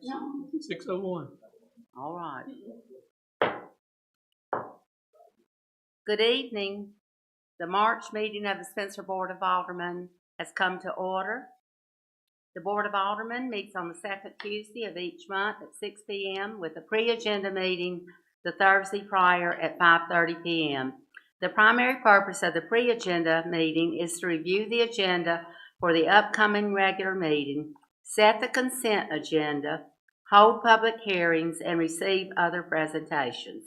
No. 6:01. All right. Good evening. The March meeting of the Spencer Board of Aldermen has come to order. The Board of Aldermen meets on the second Tuesday of each month at 6 p.m. with a pre-agenda meeting the Thursday prior at 5:30 p.m. The primary purpose of the pre-agenda meeting is to review the agenda for the upcoming regular meeting, set the consent agenda, hold public hearings, and receive other presentations.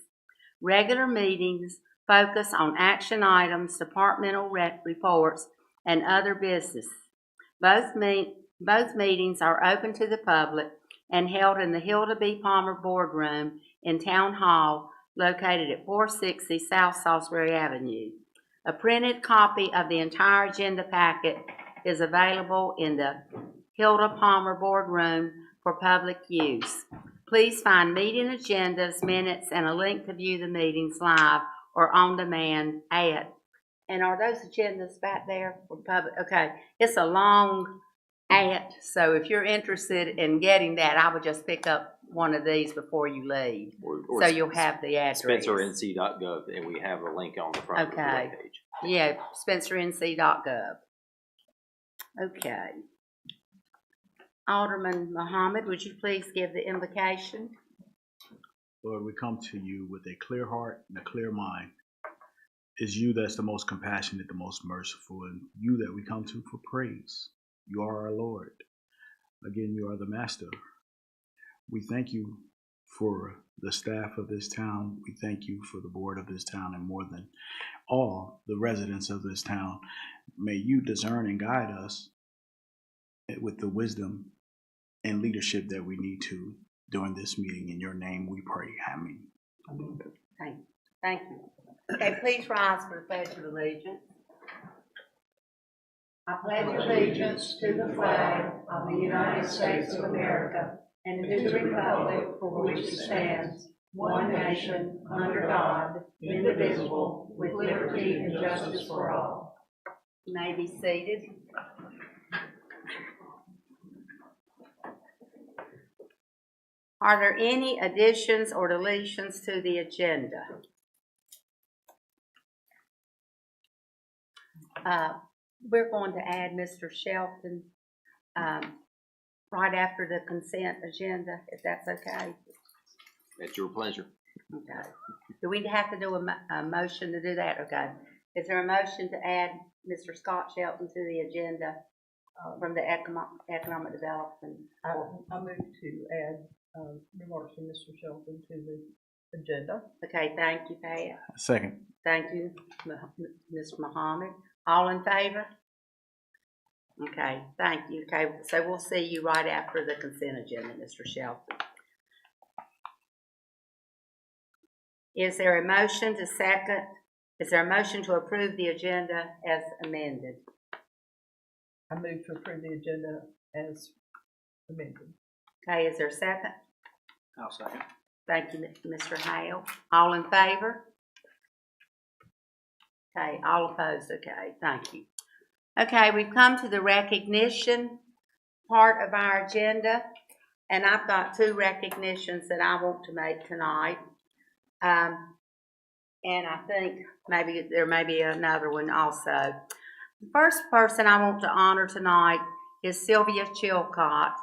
Regular meetings focus on action items, departmental reports, and other business. Both meetings are open to the public and held in the Hilda B. Palmer Boardroom in Town Hall, located at 460 South Salisbury Avenue. A printed copy of the entire agenda packet is available in the Hilda Palmer Boardroom for public use. Please find meeting agendas, minutes, and a link to view the meetings live or on demand at. And are those agendas back there for public? Okay, it's a long at, so if you're interested in getting that, I would just pick up one of these before you leave, or so you'll have the address. SpencerNC.gov, and we have a link on the front of the web page. Yeah, SpencerNC.gov. Okay. Alderman Muhammad, would you please give the invocation? Lord, we come to you with a clear heart and a clear mind. It's you that's the most compassionate, the most merciful, and you that we come to for praise. You are our Lord. Again, you are the Master. We thank you for the staff of this town. We thank you for the board of this town, and more than all, the residents of this town. May you discern and guide us with the wisdom and leadership that we need to during this meeting. In your name we pray. Amen. Thank you. Okay, please rise for the Pledge of Allegiance. I pledge allegiance to the flag of the United States of America and to the republic for which it stands, one nation, under God, indivisible, with liberty and justice for all. You may be seated. Are there any additions or deletions to the agenda? We're going to add Mr. Shelton right after the consent agenda, if that's okay. At your pleasure. Okay. Do we have to do a motion to do that? Okay. Is there a motion to add Mr. Scott Shelton to the agenda from the economic development? I move to add remarks from Mr. Shelton to the agenda. Okay, thank you, Pat. Second. Thank you, Mr. Muhammad. All in favor? Okay, thank you. Okay, so we'll see you right after the consent agenda, Mr. Shelton. Is there a motion to second? Is there a motion to approve the agenda as amended? I move to approve the agenda as amended. Okay, is there a second? I'll second. Thank you, Mr. Hale. All in favor? Okay, all opposed? Okay, thank you. Okay, we've come to the recognition part of our agenda, and I've got two recognitions that I want to make tonight. And I think maybe there may be another one also. The first person I want to honor tonight is Sylvia Chilcott,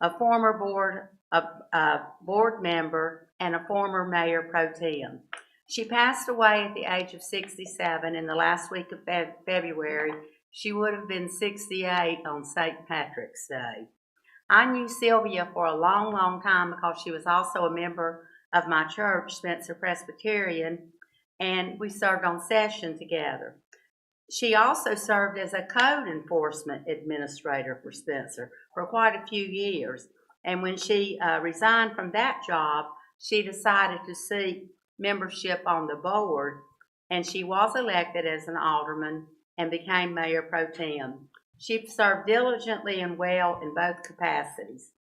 a former board member and a former mayor pro tem. She passed away at the age of 67 in the last week of February. She would have been 68 on St. Patrick's Day. I knew Sylvia for a long, long time because she was also a member of my church, Spencer Presbyterian, and we served on session together. She also served as a code enforcement administrator for Spencer for quite a few years. And when she resigned from that job, she decided to seek membership on the board, and she was elected as an alderman and became mayor pro tem. She served diligently and well in both capacities.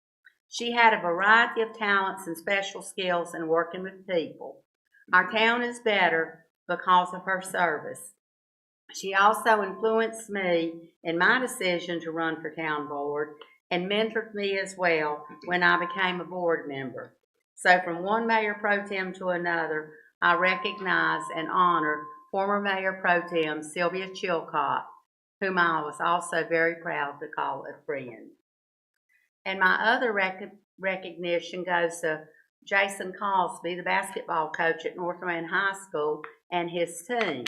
She had a variety of talents and special skills in working with people. Our town is better because of her service. She also influenced me in my decision to run for town board and mentored me as well when I became a board member. So from one mayor pro tem to another, I recognize and honor former Mayor Pro Tem Sylvia Chilcott, whom I was also very proud to call a friend. And my other recognition goes to Jason Cosby, the basketball coach at North Rand High School, and his team.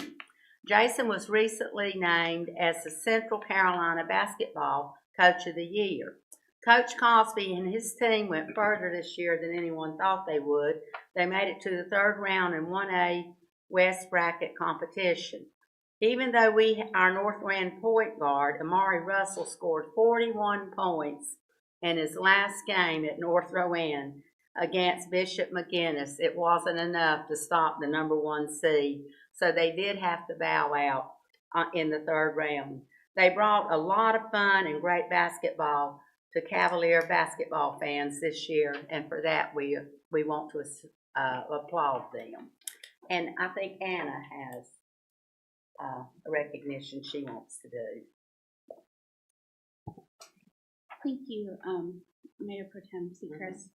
Jason was recently named as the Central Carolina Basketball Coach of the Year. Coach Cosby and his team went further this year than anyone thought they would. They made it to the third round in 1A West bracket competition. Even though our North Rand point guard, Amari Russell, scored 41 points in his last game at North Rowan against Bishop McGinnis, it wasn't enough to stop the number 1 seed. So they did have to bow out in the third round. They brought a lot of fun and great basketball to Cavalier basketball fans this year, and for that we want to applaud them. And I think Anna has a recognition she wants to do. Thank you, Mayor Pro Tem Seacrest.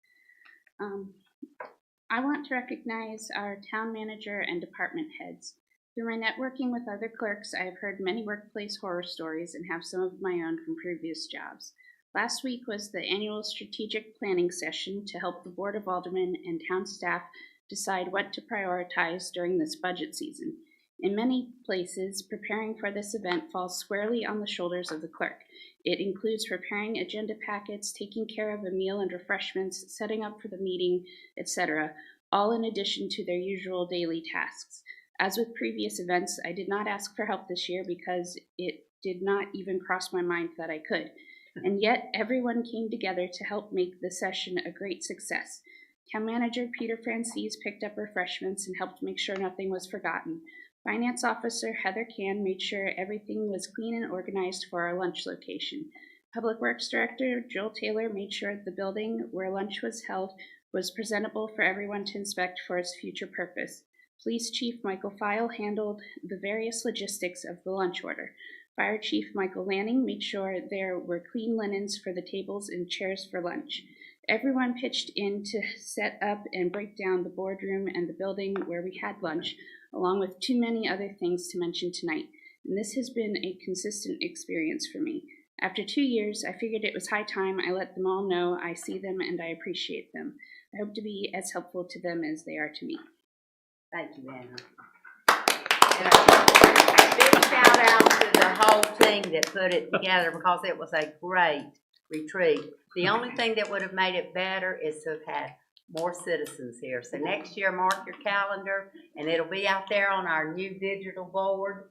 I want to recognize our town manager and department heads. Through my networking with other clerks, I have heard many workplace horror stories and have some of my own from previous jobs. Last week was the annual strategic planning session to help the Board of Aldermen and town staff decide what to prioritize during this budget season. In many places, preparing for this event falls squarely on the shoulders of the clerk. It includes preparing agenda packets, taking care of a meal and refreshments, setting up for the meeting, etc., all in addition to their usual daily tasks. As with previous events, I did not ask for help this year because it did not even cross my mind that I could. And yet, everyone came together to help make the session a great success. Town Manager Peter Francis picked up refreshments and helped make sure nothing was forgotten. Finance Officer Heather Can made sure everything was clean and organized for our lunch location. Public Works Director Joel Taylor made sure the building where lunch was held was presentable for everyone to inspect for its future purpose. Police Chief Michael File handled the various logistics of the lunch order. Fire Chief Michael Lanning made sure there were clean linens for the tables and chairs for lunch. Everyone pitched in to set up and break down the boardroom and the building where we had lunch, along with too many other things to mention tonight, and this has been a consistent experience for me. After 2 years, I figured it was high time I let them all know I see them and I appreciate them. I hope to be as helpful to them as they are to me. Thank you, Anna. And a big shout out to the whole team that put it together because it was a great retreat. The only thing that would have made it better is to have had more citizens here. So next year, mark your calendar, and it'll be out there on our new digital board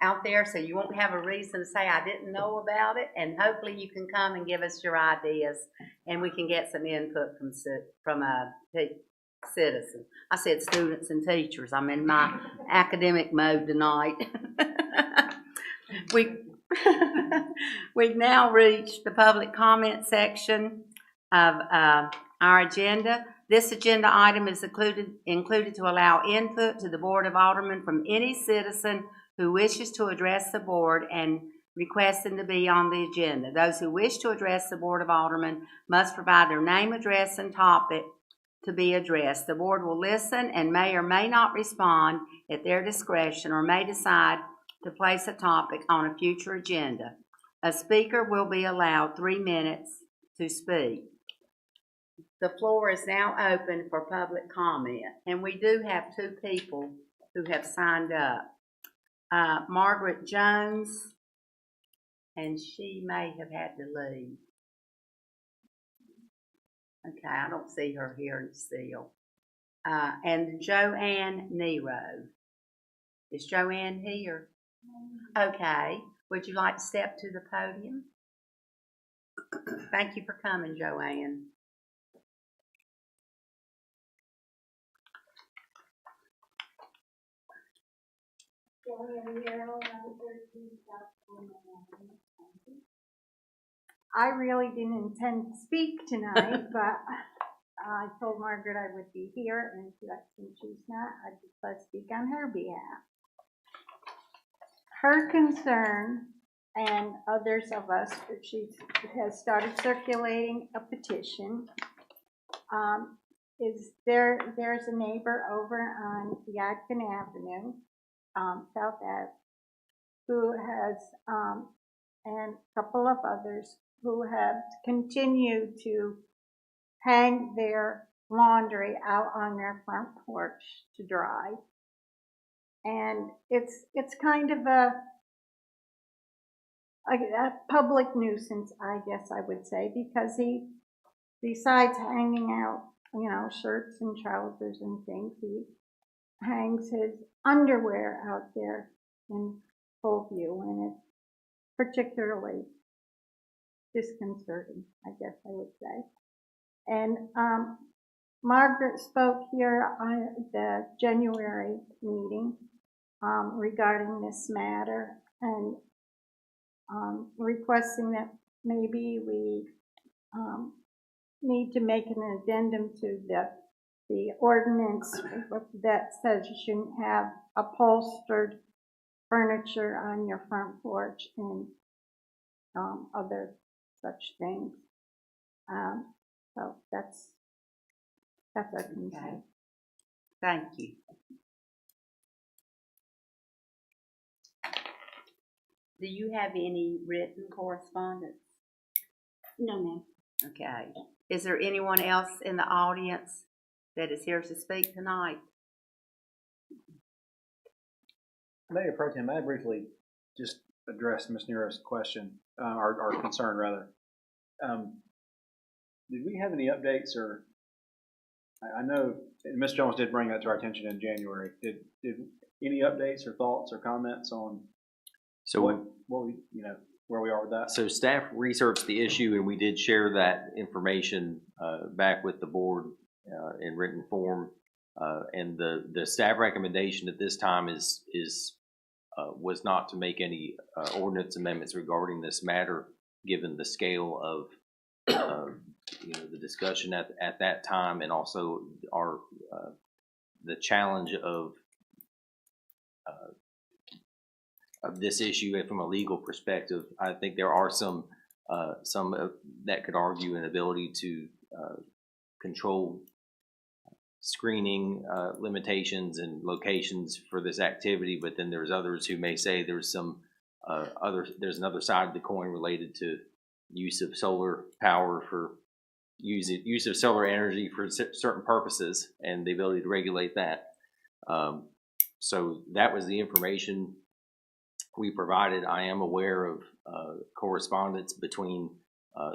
out there, so you won't have a reason to say I didn't know about it, and hopefully you can come and give us your ideas, and we can get some input from citizens. I said students and teachers. I'm in my academic mode tonight. We've now reached the public comment section of our agenda. This agenda item is included to allow input to the Board of Aldermen from any citizen who wishes to address the board and requesting to be on the agenda. Those who wish to address the Board of Aldermen must provide their name, address, and topic to be addressed. The board will listen and may or may not respond at their discretion or may decide to place a topic on a future agenda. A speaker will be allowed 3 minutes to speak. The floor is now open for public comment, and we do have 2 people who have signed up. Margaret Jones, and she may have had to leave. Okay, I don't see her here still. And Joanne Nero. Is Joanne here? Okay. Would you like to step to the podium? Thank you for coming, Joanne. I really didn't intend to speak tonight, but I told Margaret I would be here, and since she's not, I'd just like to speak on her behalf. her concern and others of us, she has started circulating a petition. There's a neighbor over on Yadkin Avenue, South Ave, who has, and a couple of others who have continued to hang their laundry out on their front porch to dry. And it's kind of a public nuisance, I guess I would say, because he, besides hanging out, shirts and trousers and things, he hangs his underwear out there in full view, and it's particularly disconcerting, I guess I would say. And Margaret spoke here on the January meeting regarding this matter, and requesting that maybe we need to make an addendum to the ordinance that says you shouldn't have upholstered furniture on your front porch and other such things. So that's our concern. Okay. Thank you. Do you have any written correspondence? No, ma'am. Okay. Is there anyone else in the audience that is here to speak tonight? Mayor Pro Tem, may I briefly just address Ms. Nero's question, or concern rather? Did we have any updates, or I know Ms. Jones did bring that to our attention in January. Did any updates or thoughts or comments on what we, where we are with that? So staff researched the issue, and we did share that information back with the board in written form. And the staff recommendation at this time was not to make any ordinance amendments regarding this matter, given the scale of the discussion at that time, and also the challenge of this issue from a legal perspective. I think there are some that could argue an ability to control screening limitations and locations for this activity, but then there's others who may say there's another side of the coin related to use of solar power for use of solar energy for certain purposes and the ability to regulate that. So that was the information we provided. I am aware of correspondence between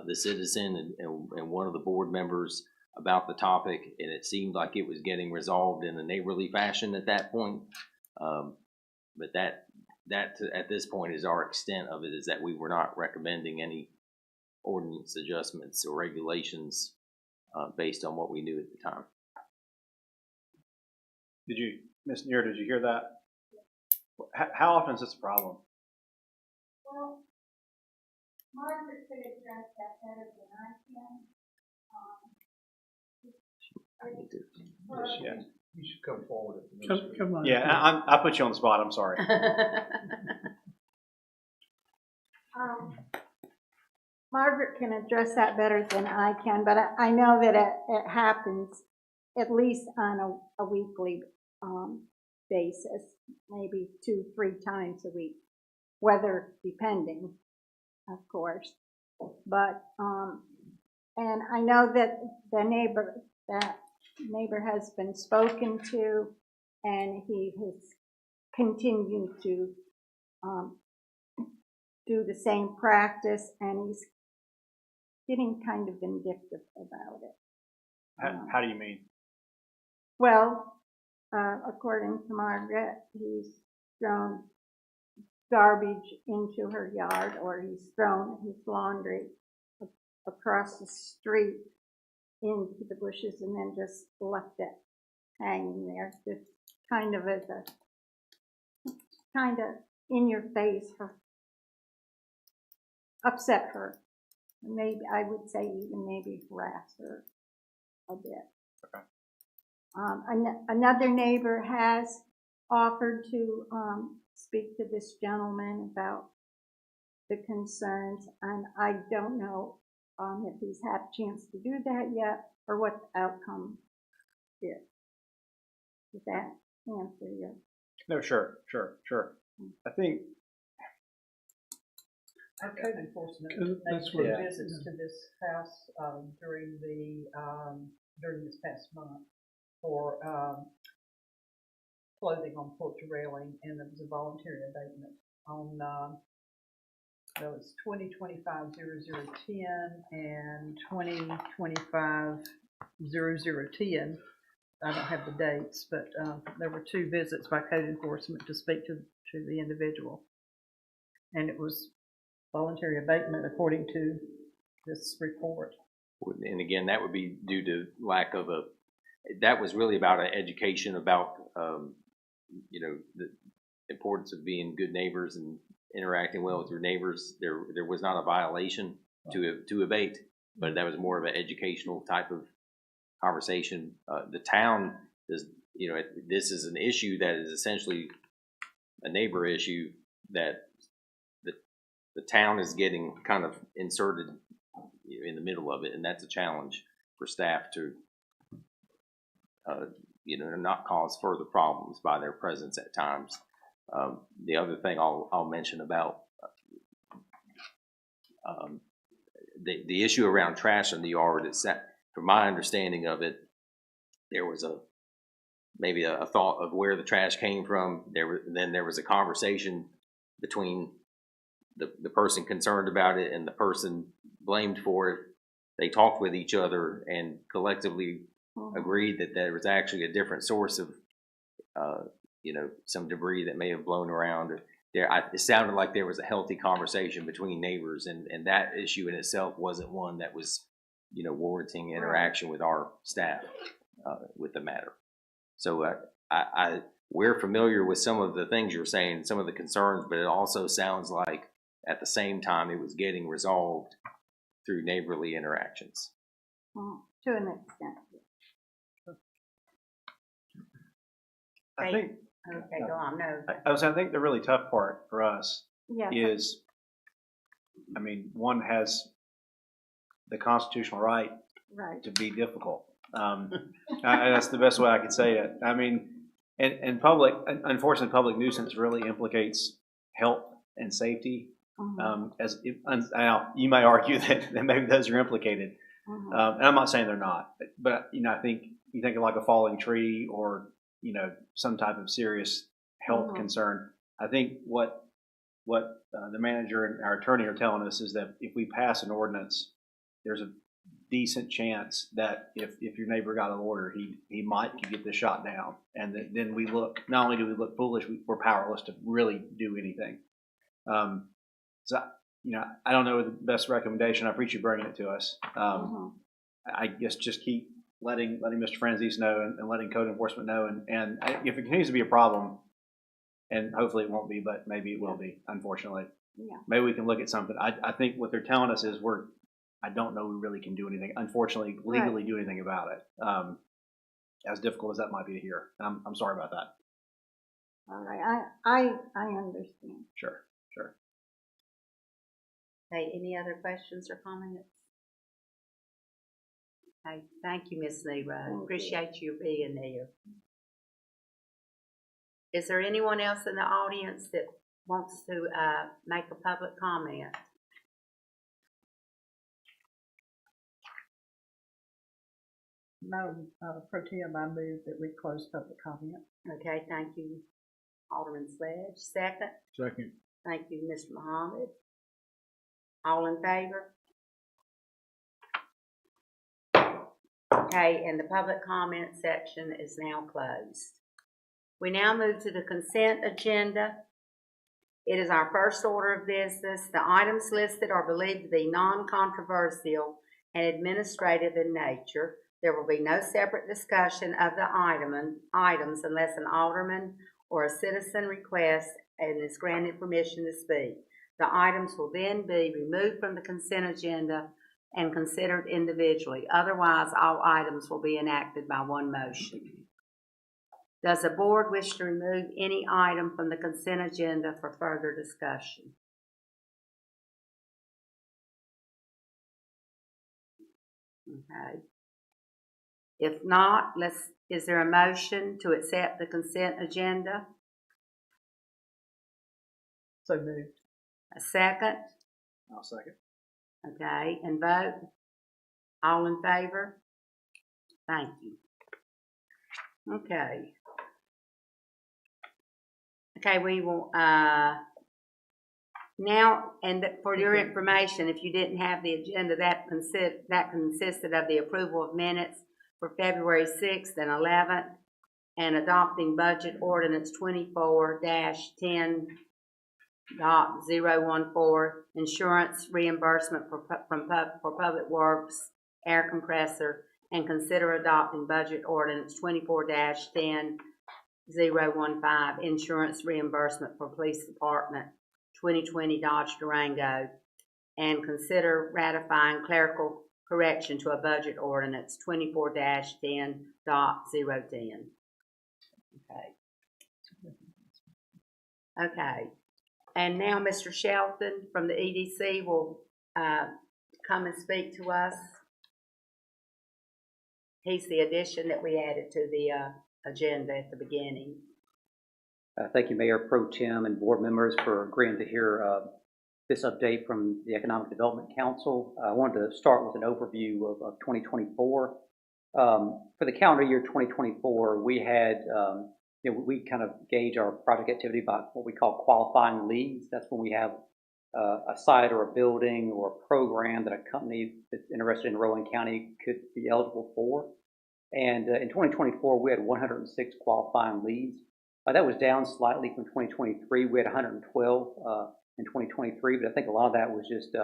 the citizen and one of the board members about the topic, and it seemed like it was getting resolved in a neighborly fashion at that point. But that at this point is our extent of it, is that we were not recommending any ordinance adjustments or regulations based on what we knew at the time. Did you, Ms. Nero, did you hear that? How often is this a problem? Well, Margaret could address that better than I can. Yeah. You should come forward. Come on. Yeah, I put you on the spot. I'm sorry. Margaret can address that better than I can, but I know that it happens at least on a weekly basis, maybe 2-3 times a week, weather depending, of course. But and I know that that neighbor has been spoken to, and he has continued to do the same practice, and he's getting kind of vindictive about it. How do you mean? Well, according to Margaret, he's thrown garbage into her yard, or he's thrown his laundry across the street into the bushes and then just left it hanging there, just kind of as a kind of in your face, upset her. Maybe I would say even maybe harass her a bit. Okay. Another neighbor has offered to speak to this gentleman about the concerns, and I don't know if he's had a chance to do that yet, or what the outcome is. Does that answer your? No, sure. I think, Our code enforcement That's made what- two visits to this house, during this past month for, clothing on porch railing, and it was a voluntary abatement on, so it's 2025-0010 and 2025-0010. I don't have the dates, but, there were two visits by code enforcement to speak to the individual. And it was voluntary abatement according to this report. And again, that would be due to lack of that was really about an education about, the importance of being good neighbors and interacting well with your neighbors. There was not a violation to abate, but that was more of an educational type of conversation. The town is, this is an issue that is essentially a neighbor issue that the town is getting kind of inserted in the middle of it, and that's a challenge for staff to, not cause further problems by their presence at times. The other thing I'll mention about the issue around trash in the yard is that, from my understanding of it, there was maybe a thought of where the trash came from. Then there was a conversation between the person concerned about it and the person blamed for it. They talked with each other and collectively agreed that there was actually a different source of, some debris that may have blown around. It sounded like there was a healthy conversation between neighbors, and that issue in itself wasn't one that was, warranting interaction with our staff with the matter. So we're familiar with some of the things you're saying, some of the concerns, but it also sounds like at the same time it was getting resolved through neighborly interactions. To an extent. I think, Okay, go on, no. I think the really tough part for us Yes. is, one has the constitutional right Right. to be difficult. That's the best way I could say it. And unfortunately, public nuisance really implicates health and safety. Now, you may argue that maybe those are implicated, and I'm not saying they're not, but I think you think of like a falling tree or some type of serious health concern. I think what the manager and our attorney are telling us is that if we pass an ordinance, there's a decent chance that if your neighbor got an order, he might get this shot down, and then we look, not only do we look foolish, we're powerless to really do anything. So I don't know the best recommendation. I appreciate you bringing it to us. I guess just keep letting Mr. Franzese know and letting code enforcement know, and if it continues to be a problem, and hopefully it won't be, but maybe it will be, unfortunately. Yeah. Maybe we can look at something. I think what they're telling us is I don't know we really can do anything, unfortunately, legally do anything about it. As difficult as that might be to hear. I'm sorry about that. All right. I understand. Sure. Okay, any other questions or comments? Okay, thank you, Ms. Nero. Appreciate you being there. Is there anyone else in the audience that wants to make a public comment? Madam Pro Tem, I move that we close public comment. Okay, thank you, Alderman Sledge. Second? Second. Thank you, Mr. Muhammad. All in favor? Okay, and the public comment section is now closed. We now move to the consent agenda. It is our first order of business. The items listed are believed to be non-controversial and administrative in nature. There will be no separate discussion of the items unless an alderman or a citizen requests and is granted permission to speak. The items will then be removed from the consent agenda and considered individually. Otherwise, all items will be enacted by one motion. Does the board wish to remove any item from the consent agenda for further discussion? Okay. If not, is there a motion to accept the consent agenda? So moved. A second? I'll second. Okay, and vote? All in favor? Thank you. Okay. Okay, we will, now, and for your information, if you didn't have the agenda, that consisted of the approval of minutes for February 6th and 11th, and adopting budget ordinance 24-10.014, insurance reimbursement for public works, air compressor, and consider adopting budget ordinance 24-10.015, insurance reimbursement for police department 2020 Dodge Durango, and consider ratifying clerical correction to a budget ordinance 24-10.010. Okay, and now Mr. Shelton from the EDC will come and speak to us. He's the addition that we added to the agenda at the beginning. Thank you, Mayor Pro Tem and board members, for agreeing to hear this update from the Economic Development Council. I wanted to start with an overview of 2024. For the calendar year 2024, we had, we kind of gauge our project activity by what we call qualifying leads. That's when we have a site or a building or a program that a company that's interested in Rowan County could be eligible for. And in 2024, we had 106 qualifying leads. That was down slightly from 2023. We had 112 in 2023, but I think a lot of that was just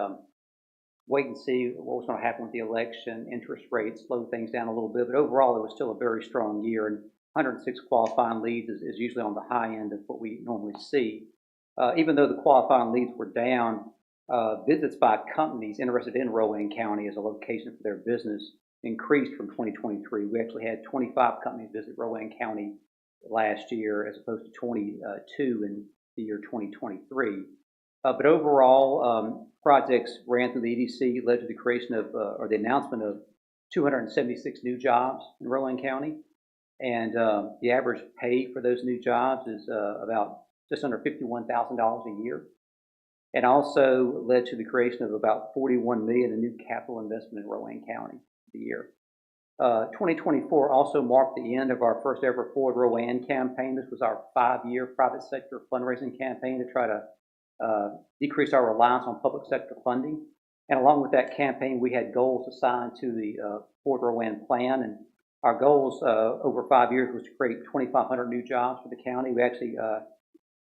wait and see what was going to happen with the election. Interest rates slowed things down a little bit, but overall it was still a very strong year. And 106 qualifying leads is usually on the high end of what we normally see. Even though the qualifying leads were down, visits by companies interested in Rowan County as a location for their business increased from 2023. We actually had 25 companies visit Rowan County last year as opposed to 22 in the year 2023. But overall, projects ran through the EDC led to the creation of, or the announcement of 276 new jobs in Rowan County. And the average pay for those new jobs is about just under $51,000 a year. And also led to the creation of about $41 million in new capital investment in Rowan County the year. 2024 also marked the end of our first ever Forward Rowan campaign. This was our 5-year private sector fundraising campaign to try to decrease our reliance on public sector funding. And along with that campaign, we had goals assigned to the Forward Rowan plan. And our goals over 5 years was to create 2,500 new jobs for the county. We actually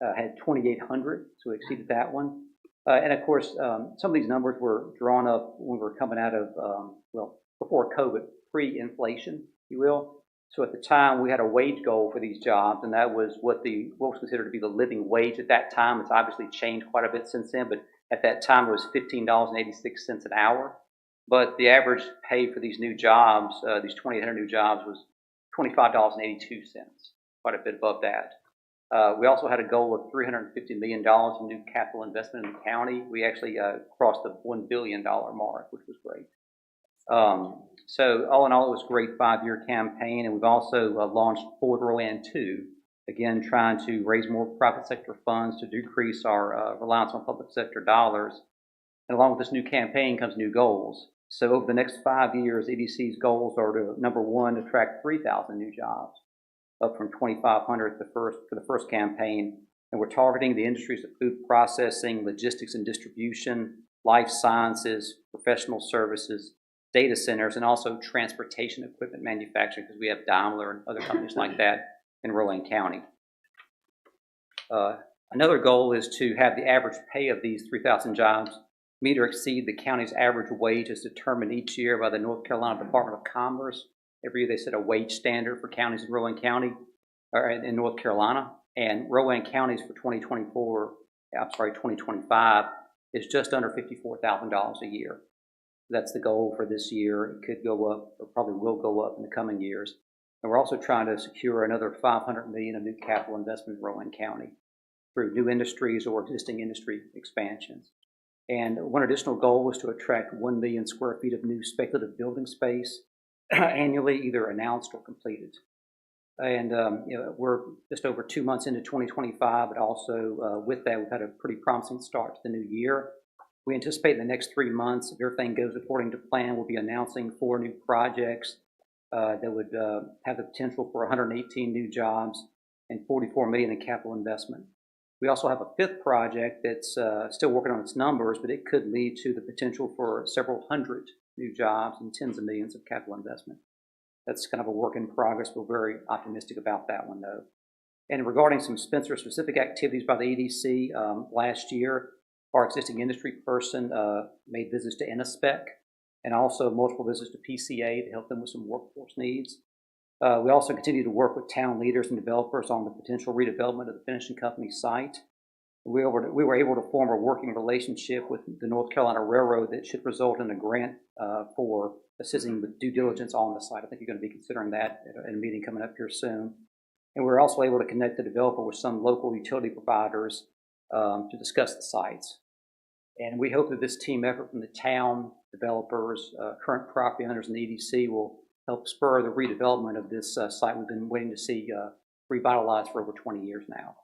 had 2,800, so we exceeded that one. And of course, some of these numbers were drawn up when we were coming out of, well, before COVID, pre-inflation, if you will. So at the time, we had a wage goal for these jobs, and that was what was considered to be the living wage at that time. It's obviously changed quite a bit since then, but at that time, it was $15.86 an hour. But the average pay for these new jobs, these 2,800 new jobs, was $25.82, quite a bit above that. We also had a goal of $350 million in new capital investment in the county. We actually crossed the $1 billion mark, which was great. So all in all, it was a great 5-year campaign, and we've also launched Forward Rowan 2, again trying to raise more private sector funds to decrease our reliance on public sector dollars. And along with this new campaign comes new goals. So over the next 5 years, EDC's goals are to, number one, attract 3,000 new jobs, up from 2,500 for the first campaign. And we're targeting the industries of food processing, logistics and distribution, life sciences, professional services, data centers, and also transportation equipment manufacturing, because we have Daimler and other companies like that in Rowan County. Another goal is to have the average pay of these 3,000 jobs meet or exceed the county's average wage as determined each year by the North Carolina Department of Commerce. Every year they set a wage standard for counties in Rowan County, or in North Carolina. And Rowan County's for 2025 is just under $54,000 a year. That's the goal for this year. It could go up, or probably will go up in the coming years. And we're also trying to secure another $500 million of new capital investment in Rowan County through new industries or existing industry expansions. And one additional goal was to attract 1 million square feet of new speculative building space annually, either announced or completed. And we're just over 2 months into 2025, but also with that, we've had a pretty promising start to the new year. We anticipate in the next 3 months, if everything goes according to plan, we'll be announcing 4 new projects that would have the potential for 118 new jobs and $44 million in capital investment. We also have a 5th project that's still working on its numbers, but it could lead to the potential for several hundred new jobs and tens of millions of capital investment. That's kind of a work in progress. We're very optimistic about that one, though. And regarding some Spencer-specific activities by the EDC, last year, our existing industry person made visits to Innospec and also multiple visits to PCA to help them with some workforce needs. We also continue to work with town leaders and developers on the potential redevelopment of the finishing company site. We were able to form a working relationship with the North Carolina Railroad that should result in a grant for assisting with due diligence on the site. I think you're going to be considering that in a meeting coming up here soon. And we're also able to connect the developer with some local utility providers to discuss the sites. And we hope that this team effort from the town, developers, current property owners, and the EDC will help spur the redevelopment of this site we've been waiting to see revitalized for over 20 years now.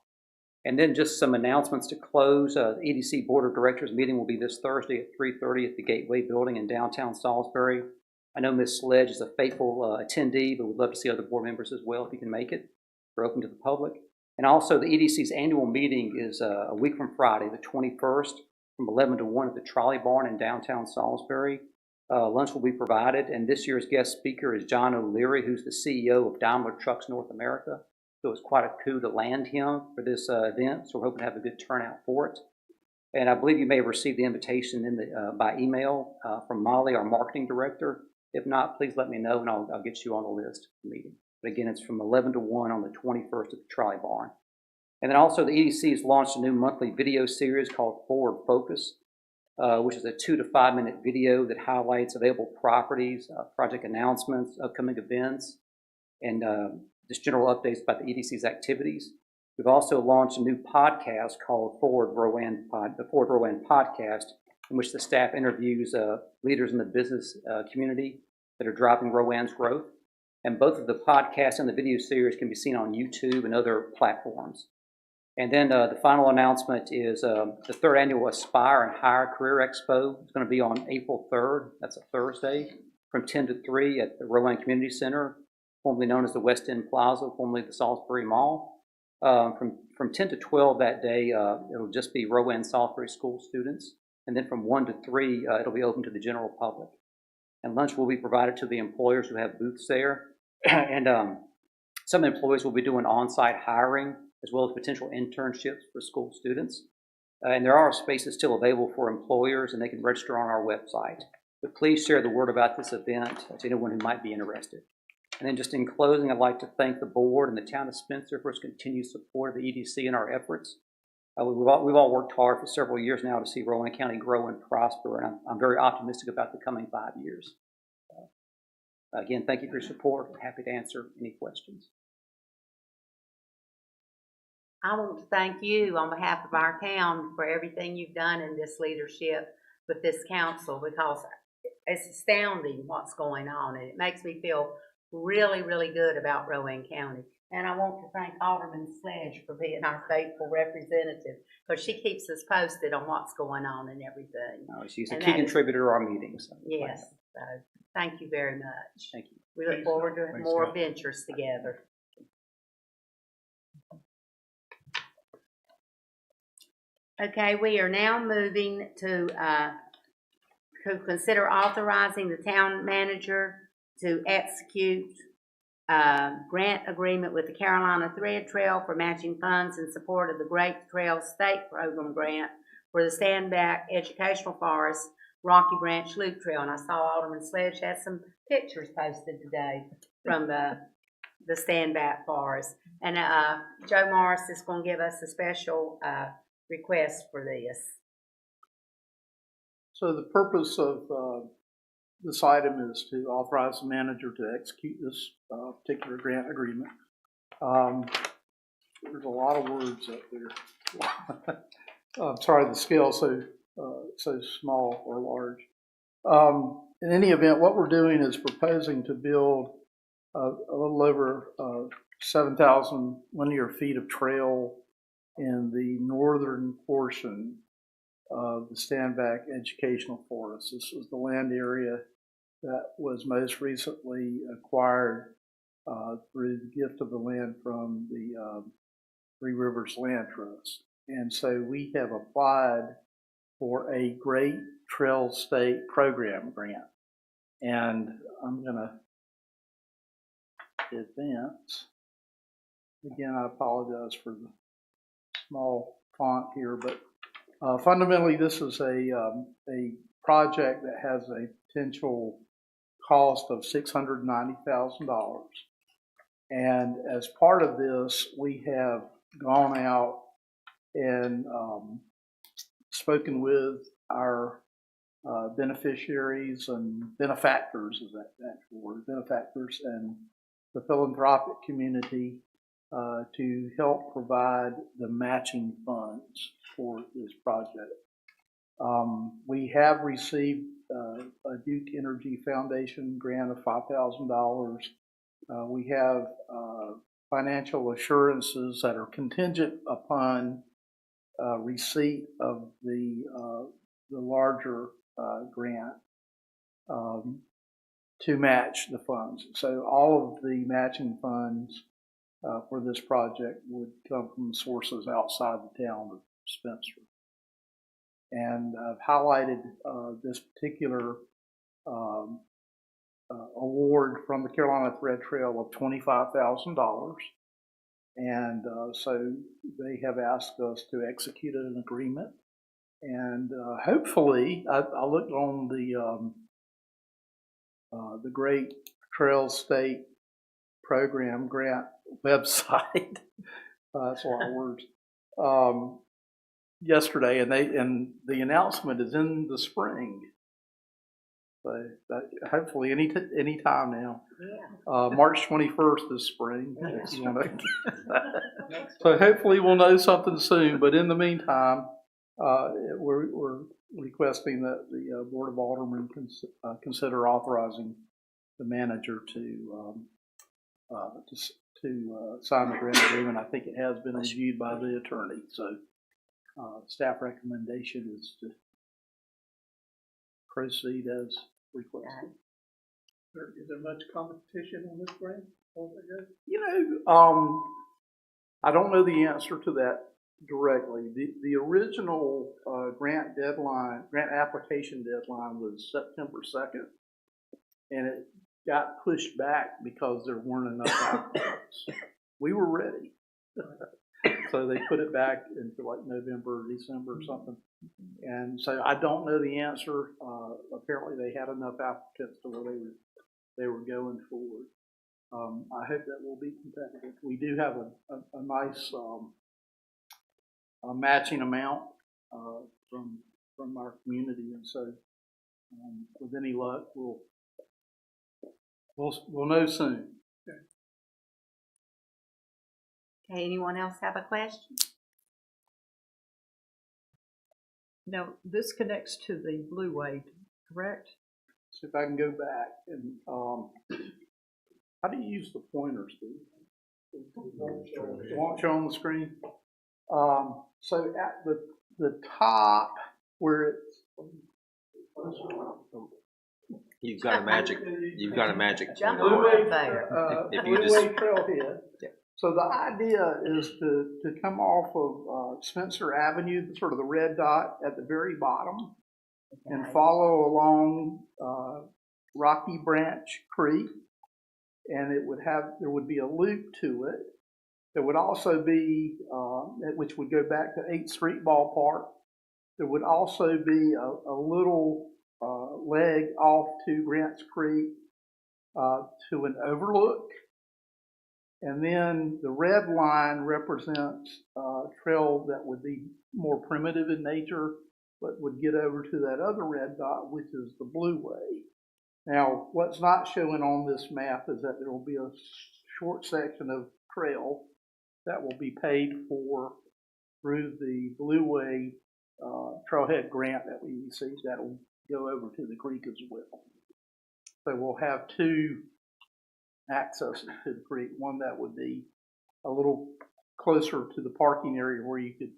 And then just some announcements to close. The EDC Board of Directors meeting will be this Thursday at 3:30 at the Gateway Building in downtown Salisbury. I know Ms. Sledge is a faithful attendee, but we'd love to see other board members as well if you can make it. We're open to the public. And also the EDC's annual meeting is a week from Friday, the 21st, from 11 to 1 at the Trolley Barn in downtown Salisbury. Lunch will be provided, and this year's guest speaker is John O'Leary, who's the CEO of Daimler Trucks North America. So it was quite a coup to land him for this event, so we're hoping to have a good turnout for it. And I believe you may have received the invitation by email from Molly, our marketing director. If not, please let me know, and I'll get you on the list for the meeting. But again, it's from 11 to 1 on the 21st at the Trolley Barn. And then also the EDC has launched a new monthly video series called Forward Focus, which is a 2 to 5 minute video that highlights available properties, project announcements, upcoming events, and just general updates about the EDC's activities. We've also launched a new podcast called the Forward Rowan Podcast, in which the staff interviews leaders in the business community that are driving Rowan's growth. And both of the podcast and the video series can be seen on YouTube and other platforms. And then the final announcement is the 3rd annual Aspire and Higher Career Expo. It's going to be on April 3rd. That's a Thursday, from 10 to 3 at the Rowan Community Center, formerly known as the West End Plaza, formerly the Salisbury Mall. From 10 to 12 that day, it'll just be Rowan Salisbury School students. And then from 1 to 3, it'll be open to the general public. And lunch will be provided to the employers who have booths there. And some employees will be doing on-site hiring as well as potential internships for school students. And there are spaces still available for employers, and they can register on our website. But please share the word about this event to anyone who might be interested. And then just in closing, I'd like to thank the board and the town of Spencer for its continued support of the EDC and our efforts. We've all worked hard for several years now to see Rowan County grow and prosper, and I'm very optimistic about the coming 5 years. Again, thank you for your support. I'm happy to answer any questions. I want to thank you on behalf of our town for everything you've done in this leadership with this council, because it's astounding what's going on, and it makes me feel really, really good about Rowan County. And I want to thank Alderman Sledge for being our faithful representative, because she keeps us posted on what's going on and everything. She's a key contributor to our meetings. Yes. So thank you very much. Thank you. We look forward to more adventures together. Okay, we are now moving to consider authorizing the town manager to execute grant agreement with the Carolina Thread Trail for matching funds in support of the Great Trail State Program grant for the Standback Educational Forest Rocky Branch Loop Trail. And I saw Alderman Sledge had some pictures posted today from the Standback Forest. And Joe Morris is going to give us a special request for this. So the purpose of this item is to authorize the manager to execute this particular grant agreement. There's a lot of words up there. I'm sorry, the scale so small or large. In any event, what we're doing is proposing to build a little over 7,000 linear feet of trail in the northern portion of the Standback Educational Forest. This is the land area that was most recently acquired through the gift of the land from the Three Rivers Land Trust. And so we have applied for a Great Trail State Program grant. And I'm going to advance. Again, I apologize for the small font here, but fundamentally this is a project that has a potential cost of $690,000. And as part of this, we have gone out and spoken with our beneficiaries and benefactors, is that actual word, benefactors, and the philanthropic community to help provide the matching funds for this project. We have received a Duke Energy Foundation grant of $5,000. We have financial assurances that are contingent upon receipt of the larger grant to match the funds. So all of the matching funds for this project would come from sources outside the town of Spencer. And I've highlighted this particular award from the Carolina Thread Trail of $25,000. And so they have asked us to execute an agreement. And hopefully, I looked on the Great Trail State Program grant website. That's a lot of words. Yesterday, and the announcement is in the spring. So hopefully any time now. Yeah. March 21st is spring. So hopefully we'll know something soon. But in the meantime, we're requesting that the Board of Aldermen consider authorizing the manager to sign the grant agreement. I think it has been reviewed by the attorney. So staff recommendation is to proceed as requested. Is there much competition on this grant? I don't know the answer to that directly. The original grant application deadline was September 2nd, and it got pushed back because there weren't enough applicants. We were ready. So they put it back into like November or December or something. And so I don't know the answer. Apparently they had enough applicants to where they were going forward. I hope that will be competitive. We do have a nice matching amount from our community, and so with any luck, we'll know soon. Okay, anyone else have a question? No, this connects to the Blue Way, correct? See if I can go back and how do you use the pointer, Steve? It won't show on the screen. So at the top where it's You've got a magic Jump pointer. on there. Blue Way Trailhead. Yeah. So the idea is to come off of Spencer Avenue, sort of the red dot at the very bottom, and follow along Rocky Branch Creek, and there would be a loop to it. There would also be, which would go back to 8th Street Ballpark. There would also be a little leg off to Grants Creek to an overlook. And then the red line represents a trail that would be more primitive in nature, but would get over to that other red dot, which is the Blue Way. Now, what's not showing on this map is that there will be a short section of trail that will be paid for through the Blue Way Trailhead grant that we received. That'll go over to the creek as well. So we'll have two accesses to the creek. One that would be a little closer to the parking area where you could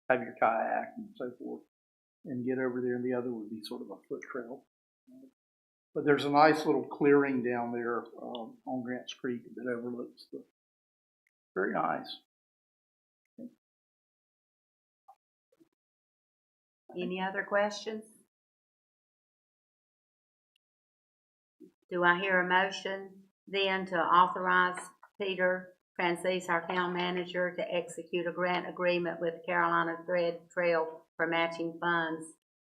have your kayak and so forth and get over there, and the other would be sort of a foot trail. But there's a nice little clearing down there on Grants Creek that overlooks the, very nice. Any other questions? Do I hear a motion then to authorize Peter Francis, our town manager, to execute a grant agreement with Carolina Thread Trail for matching funds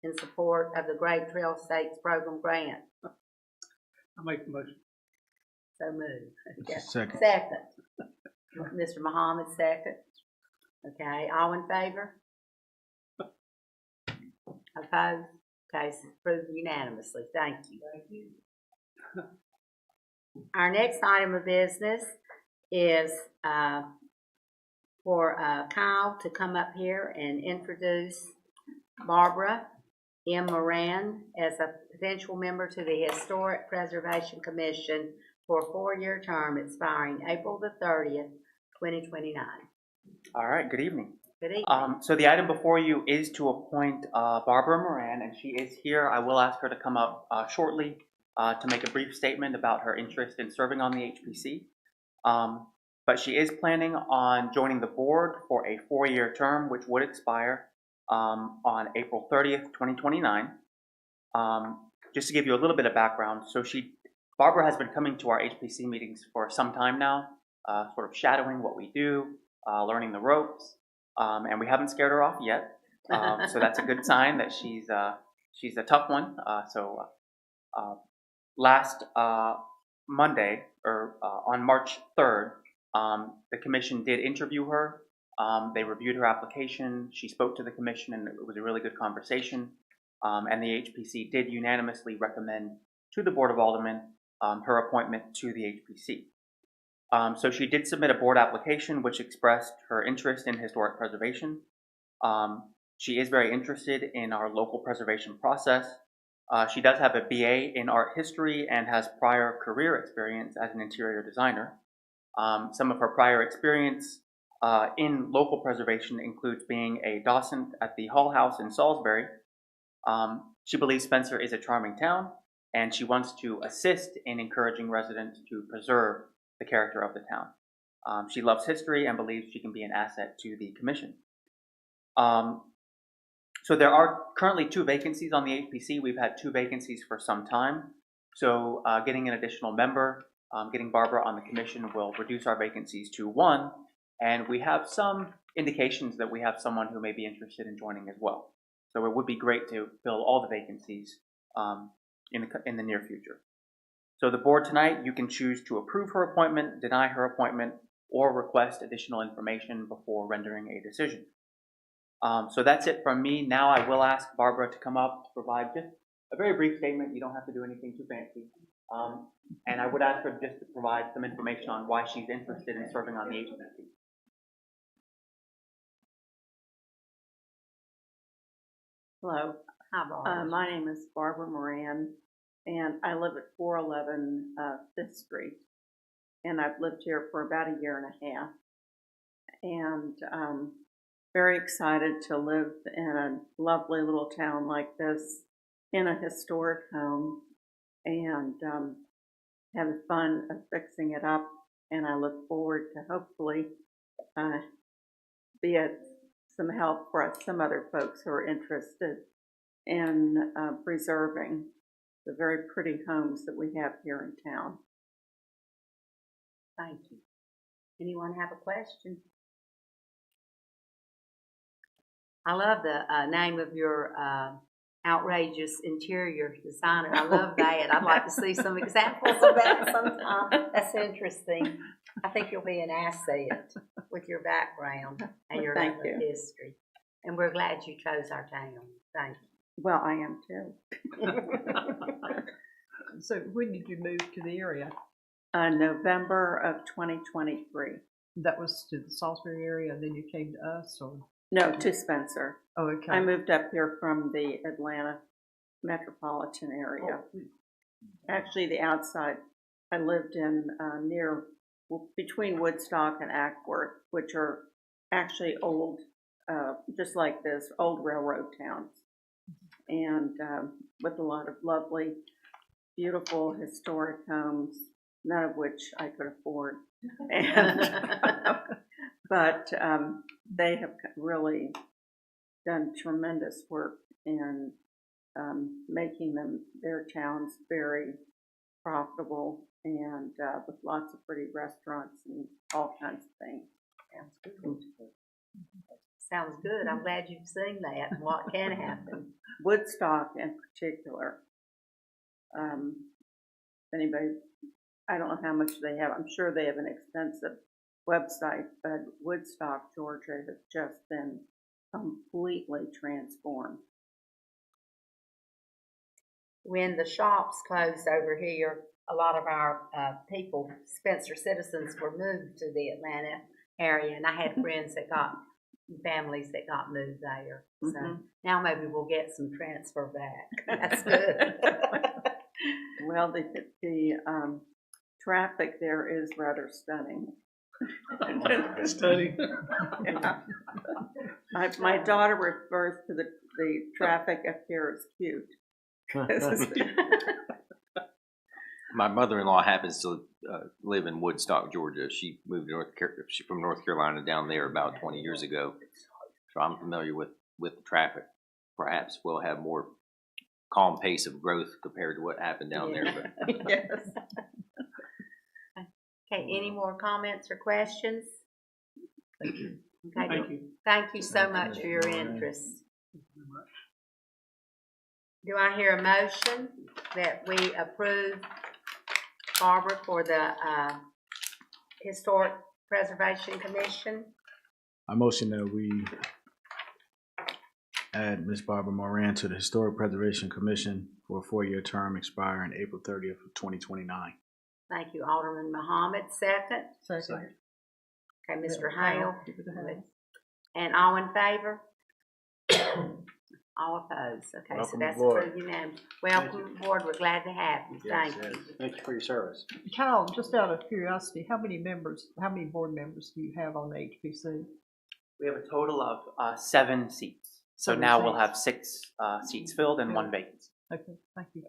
in support of the Great Trail Stakes Program grant? I make the motion. So moved. Yeah. Second. Second. Mr. Muhammad, second. Okay, all in favor? Opposed? Okay, it's approved unanimously. Thank you. Thank you. Our next item of business is for Kyle to come up here and introduce Barbara M. Moran as a potential member to the Historic Preservation Commission for a 4-year term expiring April the 30th, 2029. All right, good evening. Good evening. So the item before you is to appoint Barbara Moran, and she is here. I will ask her to come up shortly to make a brief statement about her interest in serving on the HPC. But she is planning on joining the board for a 4-year term, which would expire on April 30th, 2029. Just to give you a little bit of background, so Barbara has been coming to our HPC meetings for some time now, sort of shadowing what we do, learning the ropes, and we haven't scared her off yet. So that's a good sign that she's a tough one. Last Monday, or on March 3rd, the commission did interview her. They reviewed her application. She spoke to the commission, and it was a really good conversation. And the HPC did unanimously recommend to the Board of Aldermen her appointment to the HPC. So she did submit a board application which expressed her interest in historic preservation. She is very interested in our local preservation process. She does have a BA in art history and has prior career experience as an interior designer. Some of her prior experience in local preservation includes being a docent at the Hull House in Salisbury. She believes Spencer is a charming town, and she wants to assist in encouraging residents to preserve the character of the town. She loves history and believes she can be an asset to the commission. So there are currently 2 vacancies on the HPC. We've had 2 vacancies for some time. So getting an additional member, getting Barbara on the commission will reduce our vacancies to 1. And we have some indications that we have someone who may be interested in joining as well. So it would be great to fill all the vacancies in the near future. So the board tonight, you can choose to approve her appointment, deny her appointment, or request additional information before rendering a decision. So that's it from me. Now I will ask Barbara to come up to provide just a very brief statement. You don't have to do anything too fancy. And I would ask her just to provide some information on why she's interested in serving on the HPC. Hello. Hi, Barbara. My name is Barbara Moran, and I live at 411 5th Street. And I've lived here for about a year and a half. And very excited to live in a lovely little town like this, in a historic home, and having fun of fixing it up. And I look forward to hopefully be some help for some other folks who are interested in preserving the very pretty homes that we have here in town. Thank you. Anyone have a question? I love the name of your outrageous interior designer. I love that. I'd like to see some examples of that sometime. That's interesting. I think you'll be an asset with your background and your love of history. And we're glad you chose our town. Thank you. Well, I am too. So when did you move to the area? November of 2023. That was to the Salisbury area, and then you came to us, or? No, to Spencer. Oh, okay. I moved up here from the Atlanta metropolitan area. Actually, the outside. I lived in between Woodstock and Ackworth, which are actually old, just like this, old railroad towns, and with a lot of lovely, beautiful historic homes, none of which I could afford. And, but they have really done tremendous work in making their towns very profitable and with lots of pretty restaurants and all kinds of things. Sounds good. I'm glad you've seen that. What can happen? Woodstock in particular. Anybody, I don't know how much they have. I'm sure they have an expensive website, but Woodstock, Georgia has just been completely transformed. When the shops closed over here, a lot of our people, Spencer citizens, were moved to the Atlanta area, and I had friends that got families that got moved there. So now maybe we'll get some transfer back. That's good. Well, the traffic there is rather stunning. Stunning. Yeah. My daughter refers to the traffic up here as cute. My mother-in-law happens to live in Woodstock, Georgia. She moved to from North Carolina down there about 20 years ago. So I'm familiar with the traffic. Perhaps we'll have more calm pace of growth compared to what happened down there. But. Yes. Okay, any more comments or questions? Thank you. Okay, Thank you. thank you so much for your interest. Do I hear a motion that we approve Barbara for the Historic Preservation Commission? I motion that we add Ms. Barbara Moran to the Historic Preservation Commission for a 4-year term expiring April 30th of 2029. Thank you, Alderman Muhammad. Second. Second. Okay, Mr. Yeah, Hale. give it a Hale. And all in favor? All opposed. Okay, Welcome so that's aboard. approved unanimously. Welcome aboard. We're glad to have you. Thank you. Thank you for your service. Kyle, just out of curiosity, how many board members do you have on the HPC? We have a total of 7 seats. So 7 now we'll seats. have 6 seats filled and 1 vacancy. Okay, thank you.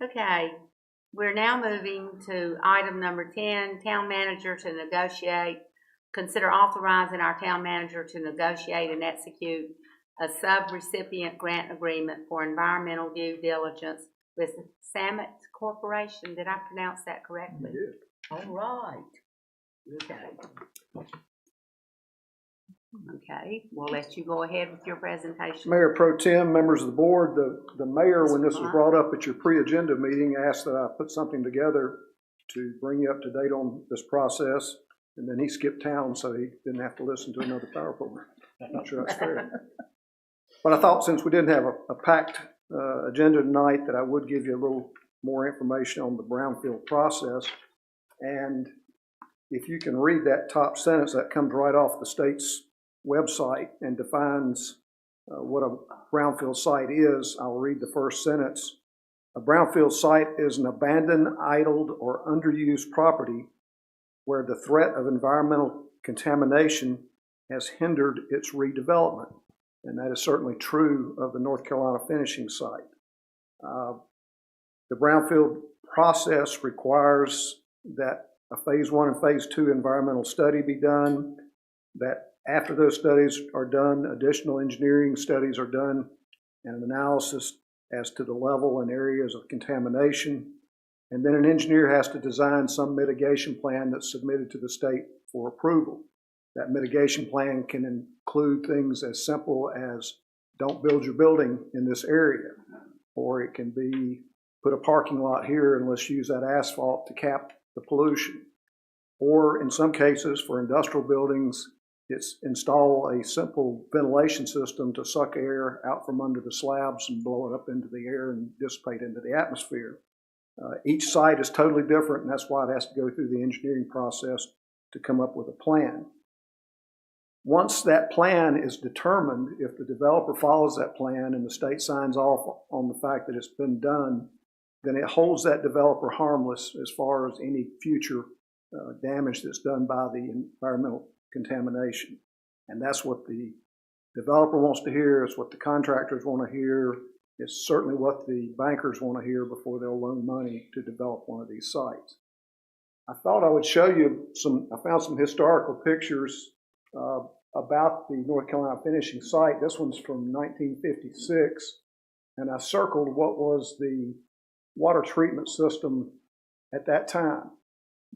Okay, we're now moving to item number 10, town manager to negotiate. Consider authorizing our town manager to negotiate and execute a sub-recipient grant agreement for environmental due diligence with Samet Corporation. Did I pronounce that correctly? You did. All right. Okay. Okay, we'll let you go ahead with your presentation. Mayor Pro Tem, members of the board, the mayor, when this was brought up at your pre-agenda meeting, asked that I put something together to bring you up to date on this process, and then he skipped town so he didn't have to listen to another power program. I'm not sure that's fair. But I thought since we didn't have a packed agenda tonight that I would give you a little more information on the brownfield process. And if you can read that top sentence, that comes right off the state's website and defines what a brownfield site is. I'll read the first sentence. A brownfield site is an abandoned, idled, or underused property where the threat of environmental contamination has hindered its redevelopment. And that is certainly true of the North Carolina finishing site. The brownfield process requires that a phase 1 and phase 2 environmental study be done, that after those studies are done, additional engineering studies are done, and an analysis as to the level and areas of contamination. And then an engineer has to design some mitigation plan that's submitted to the state for approval. That mitigation plan can include things as simple as don't build your building in this area, or it can be put a parking lot here and let's use that asphalt to cap the pollution. Or in some cases for industrial buildings, It's install a simple ventilation system to suck air out from under the slabs and blow it up into the air and dissipate into the atmosphere. Each site is totally different, and that's why it has to go through the engineering process to come up with a plan. Once that plan is determined, if the developer follows that plan and the state signs off on the fact that it's been done, then it holds that developer harmless as far as any future damage that's done by the environmental contamination. And that's what the developer wants to hear. It's what the contractors want to hear. It's certainly what the bankers want to hear before they'll loan money to develop one of these sites. I thought I would show you I found some historical pictures about the North Carolina finishing site. This one's from 1956, and I circled what was the water treatment system at that time.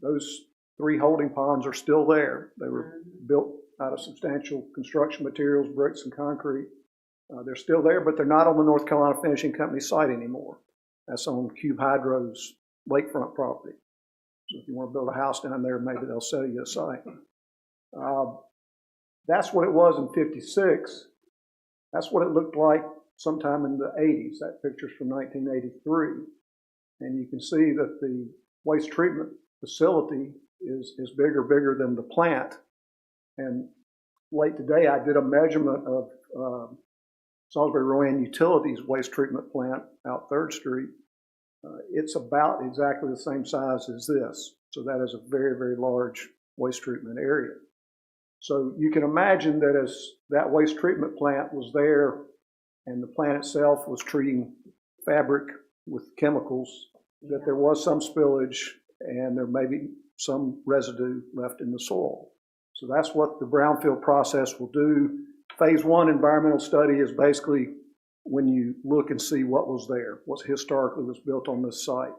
Those 3 holding ponds are still there. They were built out of substantial construction materials, bricks and concrete. They're still there, but they're not on the North Carolina Finishing Company site anymore. That's on Cube Hydro's lakefront property. So if you want to build a house down there, maybe they'll sell you a site. That's what it was in '56. That's what it looked like sometime in the 80s. That picture's from 1983. And you can see that the waste treatment facility is bigger than the plant. And late today, I did a measurement of Salisbury Rowan Utilities waste treatment plant out 3rd Street. It's about exactly the same size as this. So that is a very, very large waste treatment area. So you can imagine that as that waste treatment plant was there and the plant itself was treating fabric with chemicals, that there was some spillage and there may be some residue left in the soil. So that's what the brownfield process will do. Phase 1 environmental study is basically when you look and see what was there, what historically was built on this site.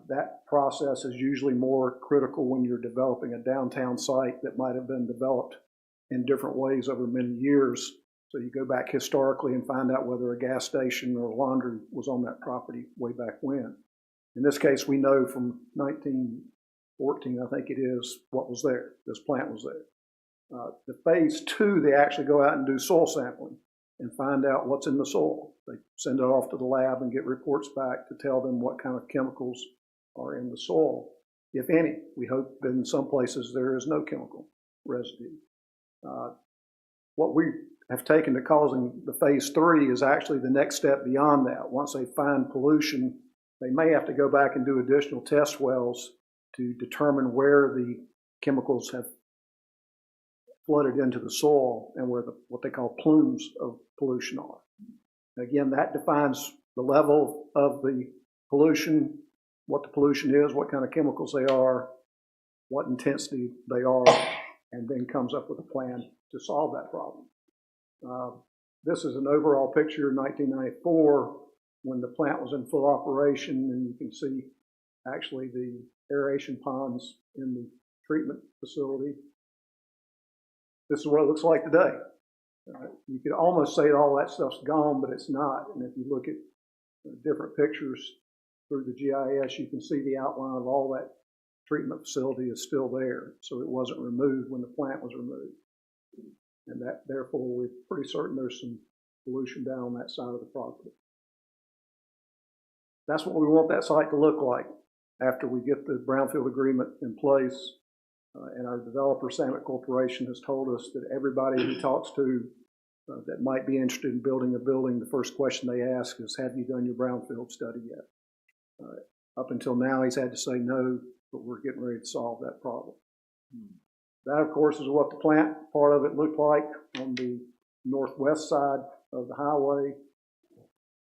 That process is usually more critical when you're developing a downtown site that might have been developed in different ways over many years. So you go back historically and find out whether a gas station or a laundry was on that property way back when. In this case, we know from 1914, I think it is, what was there. This plant was there. The phase 2, they actually go out and do soil sampling and find out what's in the soil. They send it off to the lab and get reports back to tell them what kind of chemicals are in the soil, if any. We hope that in some places there is no chemical residue. What we have taken to causing the phase 3 is actually the next step beyond that. Once they find pollution, they may have to go back and do additional test wells to determine where the chemicals have flooded into the soil and where what they call plumes of pollution are. Again, that defines the level of the pollution, what the pollution is, what kind of chemicals they are, what intensity they are, and then comes up with a plan to solve that problem. This is an overall picture in 1994 when the plant was in full operation, and you can see actually the aeration ponds in the treatment facility. This is what it looks like today. You could almost say all that stuff's gone, but it's not. And if you look at different pictures through the GIS, you can see the outline of all that treatment facility is still there. So it wasn't removed when the plant was removed. And that, therefore, we're pretty certain there's some pollution down on that side of the property. That's what we want that site to look like after we get the brownfield agreement in place. And our developer, Samet Corporation, has told us that everybody he talks to that might be interested in building a building, the first question they ask is, have you done your brownfield study yet? Up until now, he's had to say no, but we're getting ready to solve that problem. That, of course, is what the plant part of it looked like on the northwest side of the highway.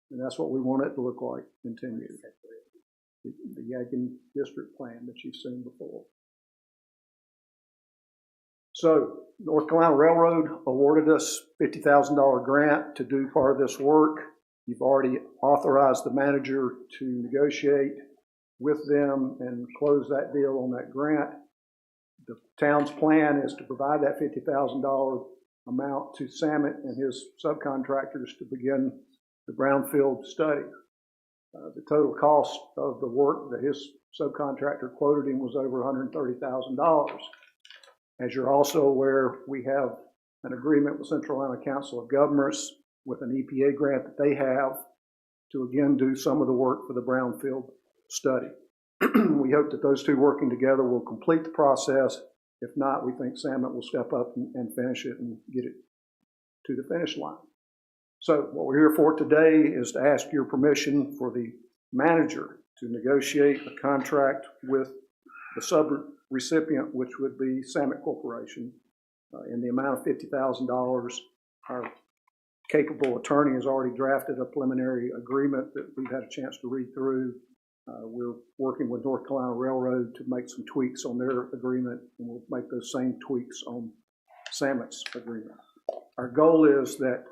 And that's what we want it to look like in 10 years. The Yadkin district plan that you've seen before. So, North Carolina Railroad awarded us $50,000 grant to do part of this work. You've already authorized the manager to negotiate with them and close that deal on that grant. The town's plan is to provide that $50,000 amount to Samet and his subcontractors to begin the brownfield study. The total cost of the work that his subcontractor quoted him was over $130,000. As you're also aware, we have an agreement with Central Carolina Council of Governments with an EPA grant that they have to again do some of the work for the brownfield study. We hope that those two working together will complete the process. If not, we think Samet will step up and finish it and get it to the finish line. So what we're here for today is to ask your permission for the manager to negotiate a contract with the sub-recipient, which would be Samet Corporation, in the amount of $50,000. Our capable attorney has already drafted a preliminary agreement that we've had a chance to read through. We're working with North Carolina Railroad to make some tweaks on their agreement, and we'll make those same tweaks on Samet's agreement. Our goal is that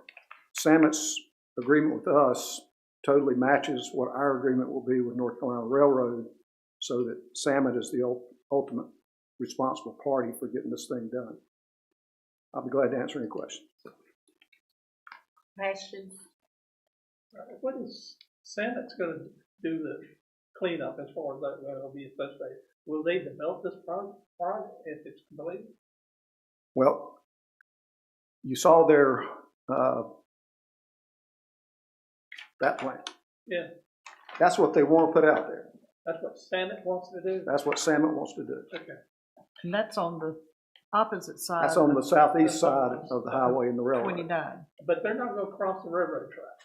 Samet's agreement with us totally matches what our agreement will be with North Carolina Railroad, so that Samet is the ultimate responsible party for getting this thing done. I'll be glad to answer any questions. Questions? What is Samet's going to do the cleanup as far as that will be associated? Will they develop this project if it's completed? Well, you saw their that plan. Yeah. That's what they want to put out there. That's what Samet wants to do? That's what Samet wants to do. Okay. And that's on the opposite side. That's on the southeast side of the highway and the railroad. 29. But they're not going to cross the railroad track.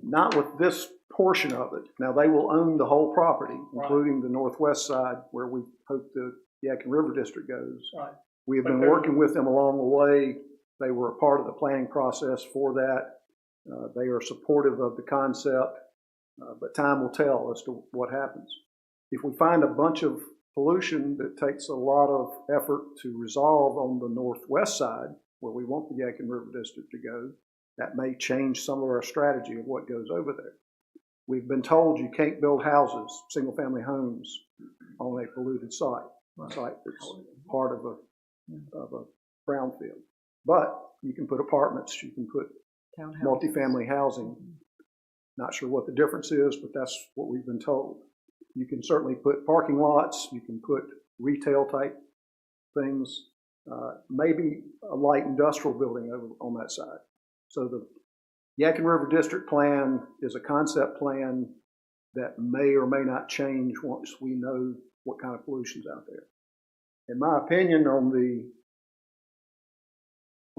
Not with this portion of it. Now, they will own the whole property, including the northwest side where we hope the Yadkin River District goes. Right. We have been working with them along the way. They were a part of the planning process for that. They are supportive of the concept, but time will tell as to what happens. If we find a bunch of pollution that takes a lot of effort to resolve on the northwest side, where we want the Yadkin River District to go, that may change some of our strategy of what goes over there. We've been told you can't build houses, single-family homes, on a polluted site, a site that's part of a brownfield. But you can put apartments, you can put multifamily housing. Not sure what the difference is, but that's what we've been told. You can certainly put parking lots, you can put retail type things, maybe a light industrial building over on that side. So the Yadkin River District plan is a concept plan that may or may not change once we know what kind of pollution's out there. In my opinion, on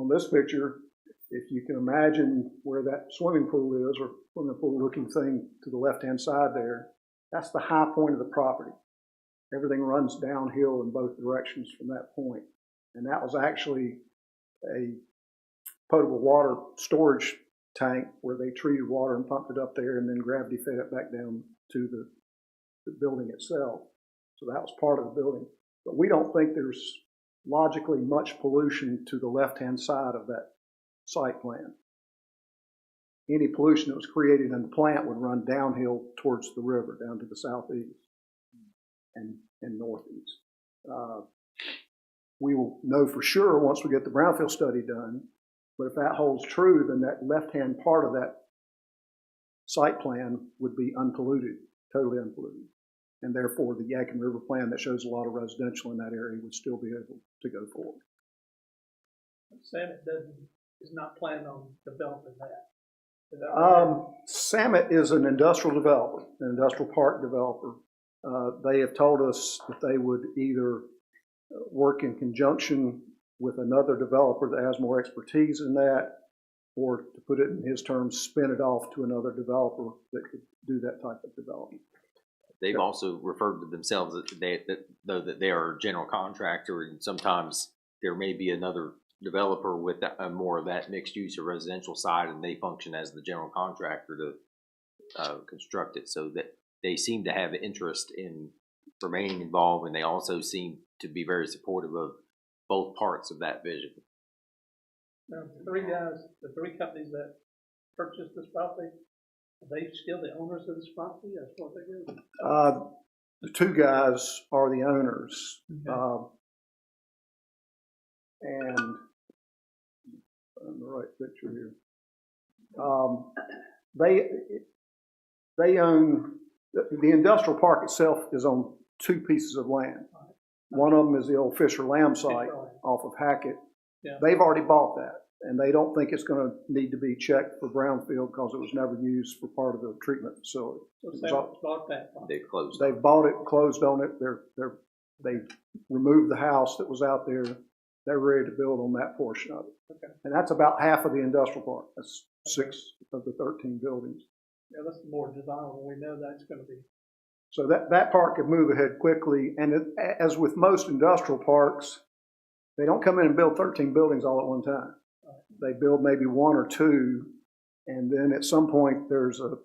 this picture, if you can imagine where that swimming pool is, or swimming pool looking thing to the left-hand side there, that's the high point of the property. Everything runs downhill in both directions from that point. And that was actually a potable water storage tank where they treated water and pumped it up there and then gravity fed it back down to the building itself. So that was part of the building. But we don't think there's logically much pollution to the left-hand side of that site plan. Any pollution that was created in the plant would run downhill towards the river, down to the southeast and northeast. We will know for sure once we get the brownfield study done, but if that holds true, then that left-hand part of that site plan would be unpolluted, totally unpolluted. And therefore, the Yadkin River plan that shows a lot of residential in that area would still be able to go forward. Samet is not planning on developing that. Samet is an industrial developer, an industrial park developer. They have told us that they would either work in conjunction with another developer that has more expertise in that, or to put it in his terms, spin it off to another developer that could do that type of development. They've also referred to themselves that they are a general contractor, and sometimes there may be another developer with more of that mixed use or residential side, and they function as the general contractor to construct it. So that they seem to have interest in remaining involved, and they also seem to be very supportive of both parts of that vision. Now, the three companies that purchased this property, are they still the owners of this property? That's what they do. The two guys are the owners, Okay. and on the right picture here, they own the industrial park itself is on two pieces of land. One of them is the old Fisher Lamb site off of Hackett. Yeah. They've already bought that, and they don't think it's going to need to be checked for brownfield because it was never used for part of the treatment facility. So Sam's bought that. They closed. They've bought it, closed on it. They removed the house that was out there. They're ready to build on that portion of it. Okay. And that's about half of the industrial park. That's 6 of the 13 buildings. Yeah, that's more desirable. We know that's going to be. So that part could move ahead quickly. And as with most industrial parks, they don't come in and build 13 buildings all at one time. They build maybe 1 or 2, and then at some point there's a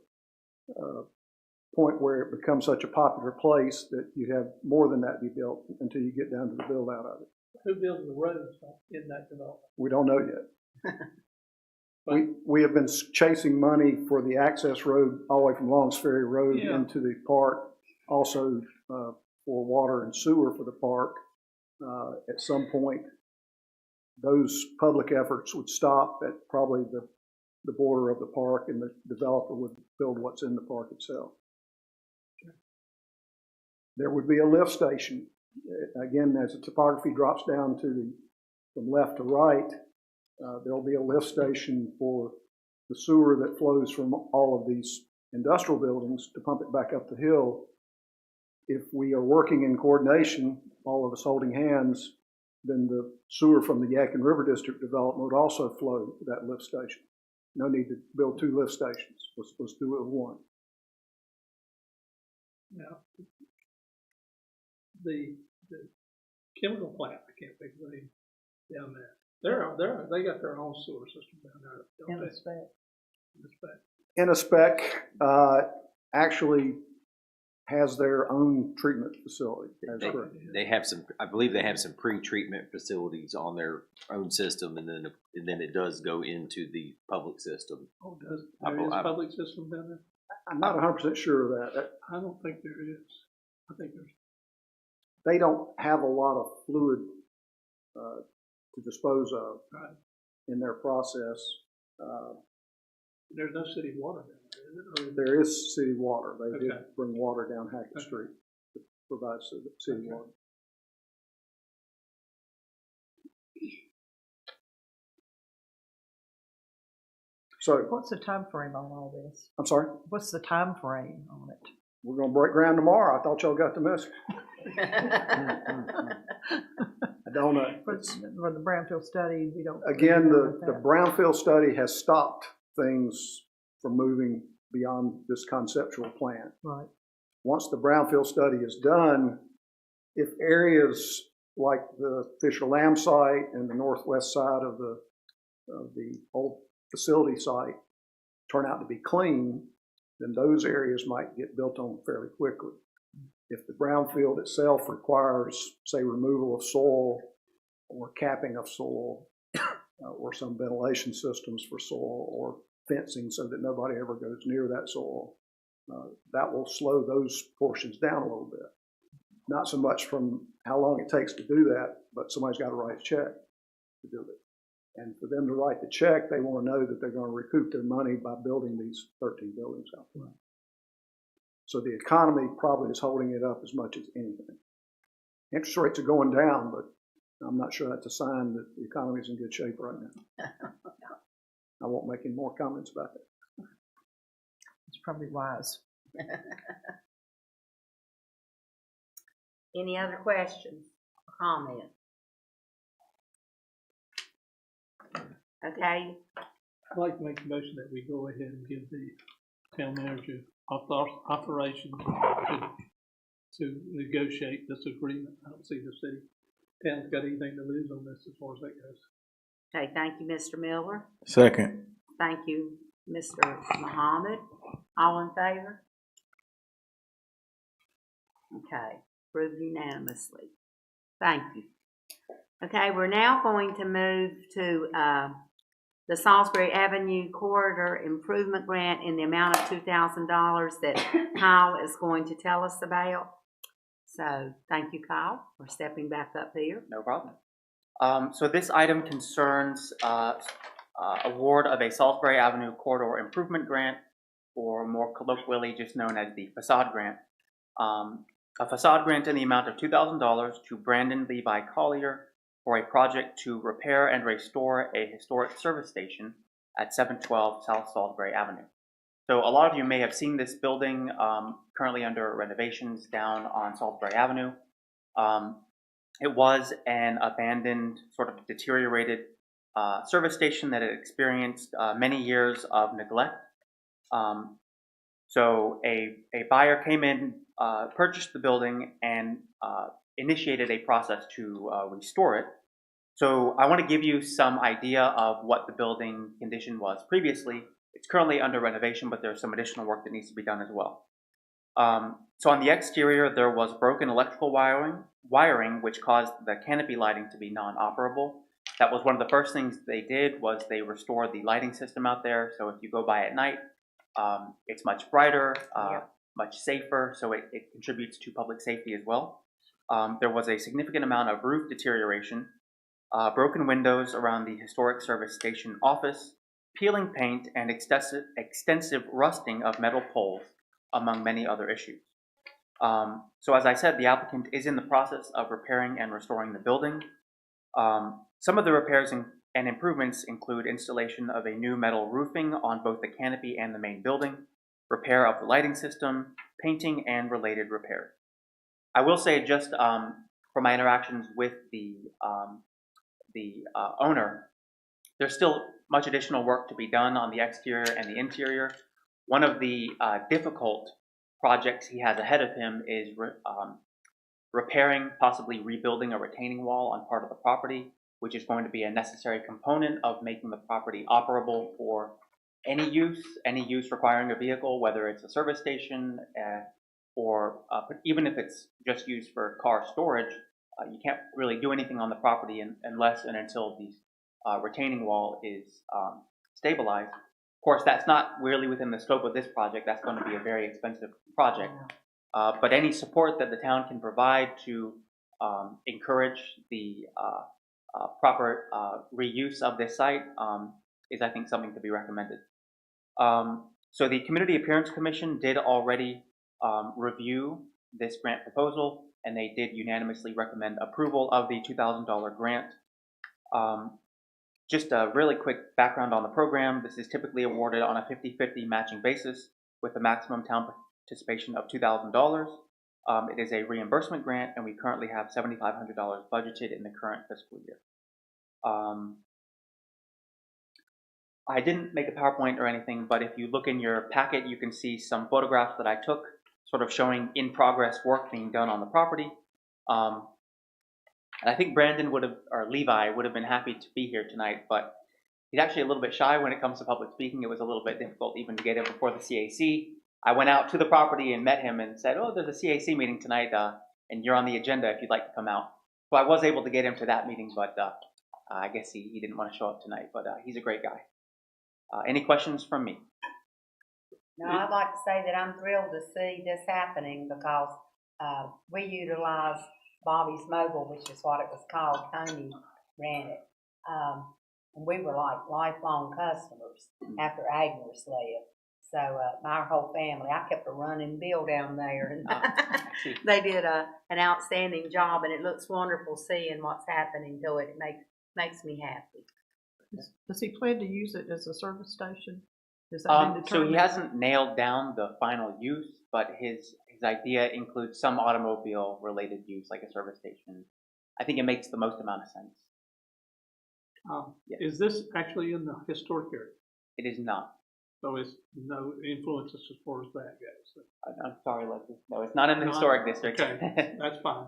point where it becomes such a popular place that you have more than that be built until you get down to the build out of it. Who builds the roads in that development? We don't know yet. We have been chasing money for the access road all the way from Longs Ferry Road into the park, also for water and sewer for the park. At some point, those public efforts would stop at probably the border of the park, and the developer would build what's in the park itself. There would be a lift station. Again, as the topography drops down from left to right, there'll be a lift station for the sewer that flows from all of these industrial buildings to pump it back up the hill. If we are working in coordination, all of us holding hands, then the sewer from the Yadkin River District development would also flow to that lift station. No need to build 2 lift stations. Let's do it with 1. Now, the chemical plant, I can't think of the name down there. They got their own sewer system down there. In the spec. In a spec, actually has their own treatment facility. They have some, I believe they have some pre-treatment facilities on their own system, and then it does go into the public system. Oh, does there is a public system down there? I'm not 100% sure of that. I don't think there is. I think there's. They don't have a lot of fluid to dispose of in their process. There's no city water down there, is it? There is city water. They did bring water down Hackett Street to provide city water. So, what's the time frame on all this? I'm sorry? What's the time frame on it? We're going to break ground tomorrow. I thought y'all got the message. I don't know. For the brownfield study, we don't. Again, the brownfield study has stopped things from moving beyond this conceptual plan. Right. Once the brownfield study is done, if areas like the Fisher Lamb site and the northwest side of the old facility site turn out to be clean, then those areas might get built on fairly quickly. If the brownfield itself requires, say, removal of soil or capping of soil or some ventilation systems for soil or fencing so that nobody ever goes near that soil, that will slow those portions down a little bit. Not so much from how long it takes to do that, but somebody's got to write a check to do it. And for them to write the check, they want to know that they're going to recoup their money by building these 13 buildings out there. So the economy probably is holding it up as much as anything. Interest rates are going down, but I'm not sure that's a sign that the economy is in good shape right now. I won't make any more comments about that. It's probably wise. Any other questions or comments? Okay. I'd like to make a motion that we go ahead and give the town manager authorization to negotiate this agreement. I don't see the town's got anything to lose on this as far as that goes. Okay, thank you, Mr. Miller. Second. Thank you, Mr. Muhammad. All in favor? Okay, approved unanimously. Thank you. Okay, we're now going to move to the Salisbury Avenue Corridor Improvement Grant in the amount of $2,000 that Kyle is going to tell us about. So thank you, Kyle, for stepping back up here. No problem. So this item concerns award of a Salisbury Avenue Corridor Improvement Grant, or more colloquially just known as the facade grant. a facade grant in the amount of $2,000 to Brandon Levi Collier for a project to repair and restore a historic service station at 712 South Salisbury Avenue. So a lot of you may have seen this building currently under renovations down on Salisbury Avenue. It was an abandoned, sort of deteriorated service station that had experienced many years of neglect. So a buyer came in, purchased the building, and initiated a process to restore it. So I want to give you some idea of what the building condition was previously. It's currently under renovation, but there's some additional work that needs to be done as well. So on the exterior, there was broken electrical wiring, which caused the canopy lighting to be non-operable. That was one of the first things they did, was they restored the lighting system out there. So if you go by at night, it's much brighter, much safer, so it contributes to public safety as well. There was a significant amount of roof deterioration, broken windows around the historic service station office, peeling paint, and extensive rusting of metal poles, among many other issues. So as I said, the applicant is in the process of repairing and restoring the building. Some of the repairs and improvements include installation of a new metal roofing on both the canopy and the main building, repair of the lighting system, painting, and related repairs. I will say, just from my interactions with the owner, there's still much additional work to be done on the exterior and the interior. One of the difficult projects he has ahead of him is repairing, possibly rebuilding a retaining wall on part of the property, which is going to be a necessary component of making the property operable for any use requiring a vehicle, whether it's a service station or even if it's just used for car storage. You can't really do anything on the property unless and until the retaining wall is stabilized. Of course, that's not really within the scope of this project. That's going to be a very expensive project. But any support that the town can provide to encourage the proper reuse of this site is, I think, something to be recommended. So the Community Appearance Commission did already review this grant proposal, and they did unanimously recommend approval of the $2,000 grant. Just a really quick background on the program. This is typically awarded on a 50-50 matching basis with a maximum town participation of $2,000. It is a reimbursement grant, and we currently have $7,500 budgeted in the current fiscal year. I didn't make a PowerPoint or anything, but if you look in your packet, you can see some photographs that I took, sort of showing in progress work being done on the property. And I think Brandon Levi would have been happy to be here tonight, but he's actually a little bit shy when it comes to public speaking. It was a little bit difficult even to get him before the CAC. I went out to the property and met him and said, "Oh, there's a CAC meeting tonight, and you're on the agenda if you'd like to come out." So I was able to get him to that meeting, but I guess he didn't want to show up tonight, but he's a great guy. Any questions from me? No, I'd like to say that I'm thrilled to see this happening because we utilize Bobby's Mobile, which is what it was called. Tony ran it. And we were like lifelong customers after Agner's left. So my whole family, I kept a running bill down there, and they did an outstanding job, and it looks wonderful seeing what's happening to it. It makes me happy. Does he plan to use it as a service station? Has that been so he determined? hasn't nailed down the final use, but his idea includes some automobile related use, like a service station. I think it makes the most amount of sense. Yes. Is this actually in the historic area? It is not. So it's no influences as far as that goes. I'm sorry, Leslie. No, it's not in the historic district. Okay, that's fine.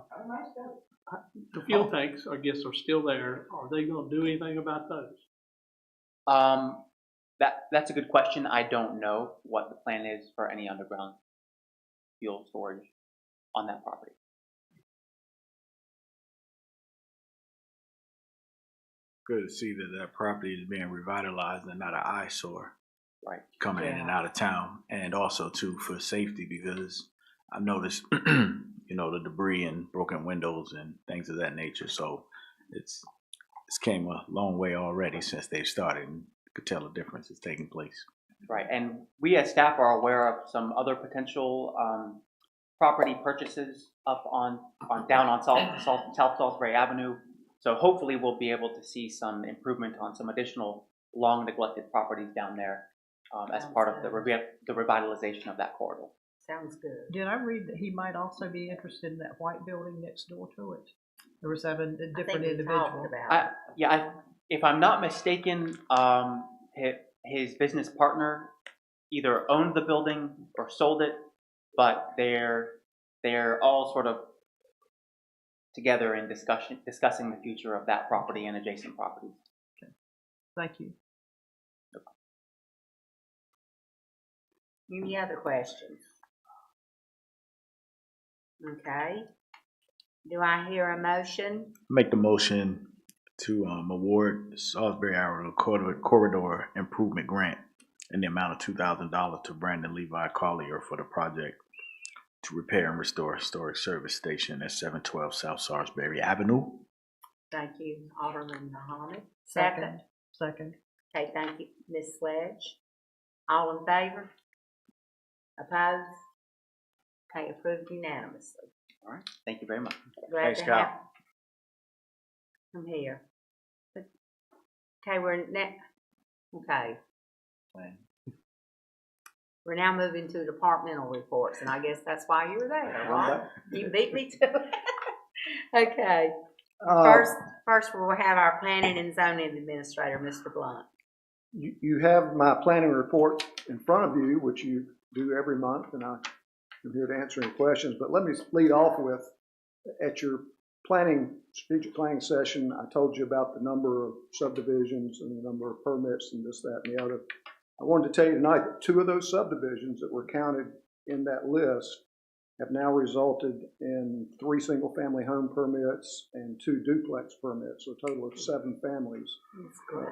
The fuel tanks, I guess, are still there. Are they going to do anything about those? That's a good question. I don't know what the plan is for any underground fuel storage on that property. Good to see that property is being revitalized and not an eyesore. Right. Coming in and out of town, and also too for safety, because I've noticed, the debris and broken windows and things of that nature. So it's came a long way already since they started, and you could tell the difference is taking place. Right, and we as staff are aware of some other potential property purchases up down on South Salisbury Avenue. So hopefully we'll be able to see some improvement on some additional long neglected properties down there as part of the revitalization of that corridor. Sounds good. Did I read that he might also be interested in that white building next door to it? Or was that a different individual? If I'm not mistaken, his business partner either owned the building or sold it, but they're all sort of together in discussing the future of that property and adjacent properties. Okay. Thank you. Any other questions? Okay. Do I hear a motion? Make the motion to award Salisbury Avenue Corridor Improvement Grant in the amount of $2,000 to Brandon Levi Collier for the project to repair and restore historic service station at 712 South Salisbury Avenue. Thank you, Alderman Muhammad. Second. Okay, thank you, Ms. Sledge. All in favor? Opposed? Okay, approved unanimously. All right. Thank you very much. Glad Thanks, to Kyle. have. Come here. Okay, okay. We're now moving to departmental reports, and I guess that's why you were there, right? You beat me to it. Okay. First we'll have our planning and zoning administrator, Mr. Blunt. You have my planning report in front of you, which you do every month, and I'm here to answer any questions. But let me lead off with, at your strategic planning session, I told you about the number of subdivisions and the number of permits and this, that, and the other. I wanted to tell you tonight that 2 of those subdivisions that were counted in that list have now resulted in 3 single-family home permits and 2 duplex permits, so a total of 7 families.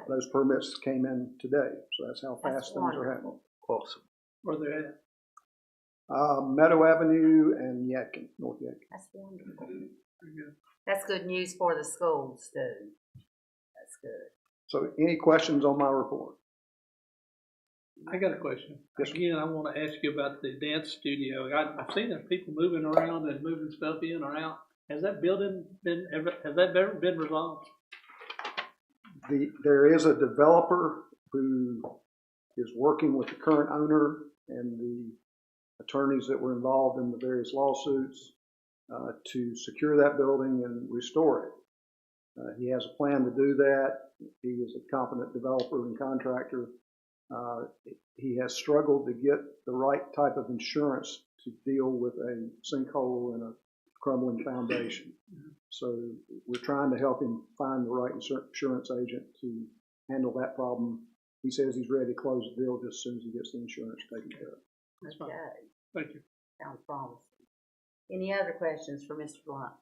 Those permits came in today, so that's how fast things are happening. Awesome. Where they're at. Meadow Avenue and Yadkin, North Yadkin. That's wonderful. That's good news for the schools, too. That's good. So any questions on my report? I got a question. Yes, Again, I want to ask you about the dance studio. I've seen there's people moving around and moving stuff in or out. Has that building ever been resolved? There is a developer who is working with the current owner and the attorneys that were involved in the various lawsuits to secure that building and restore it. He has a plan to do that. He is a competent developer and contractor. He has struggled to get the right type of insurance to deal with a sinkhole and a crumbling foundation. So we're trying to help him find the right insurance agent to handle that problem. He says he's ready to close the deal just as soon as he gets the insurance taken care of. Okay. Thank you. Sounds promising. Any other questions for Mr. Blunt?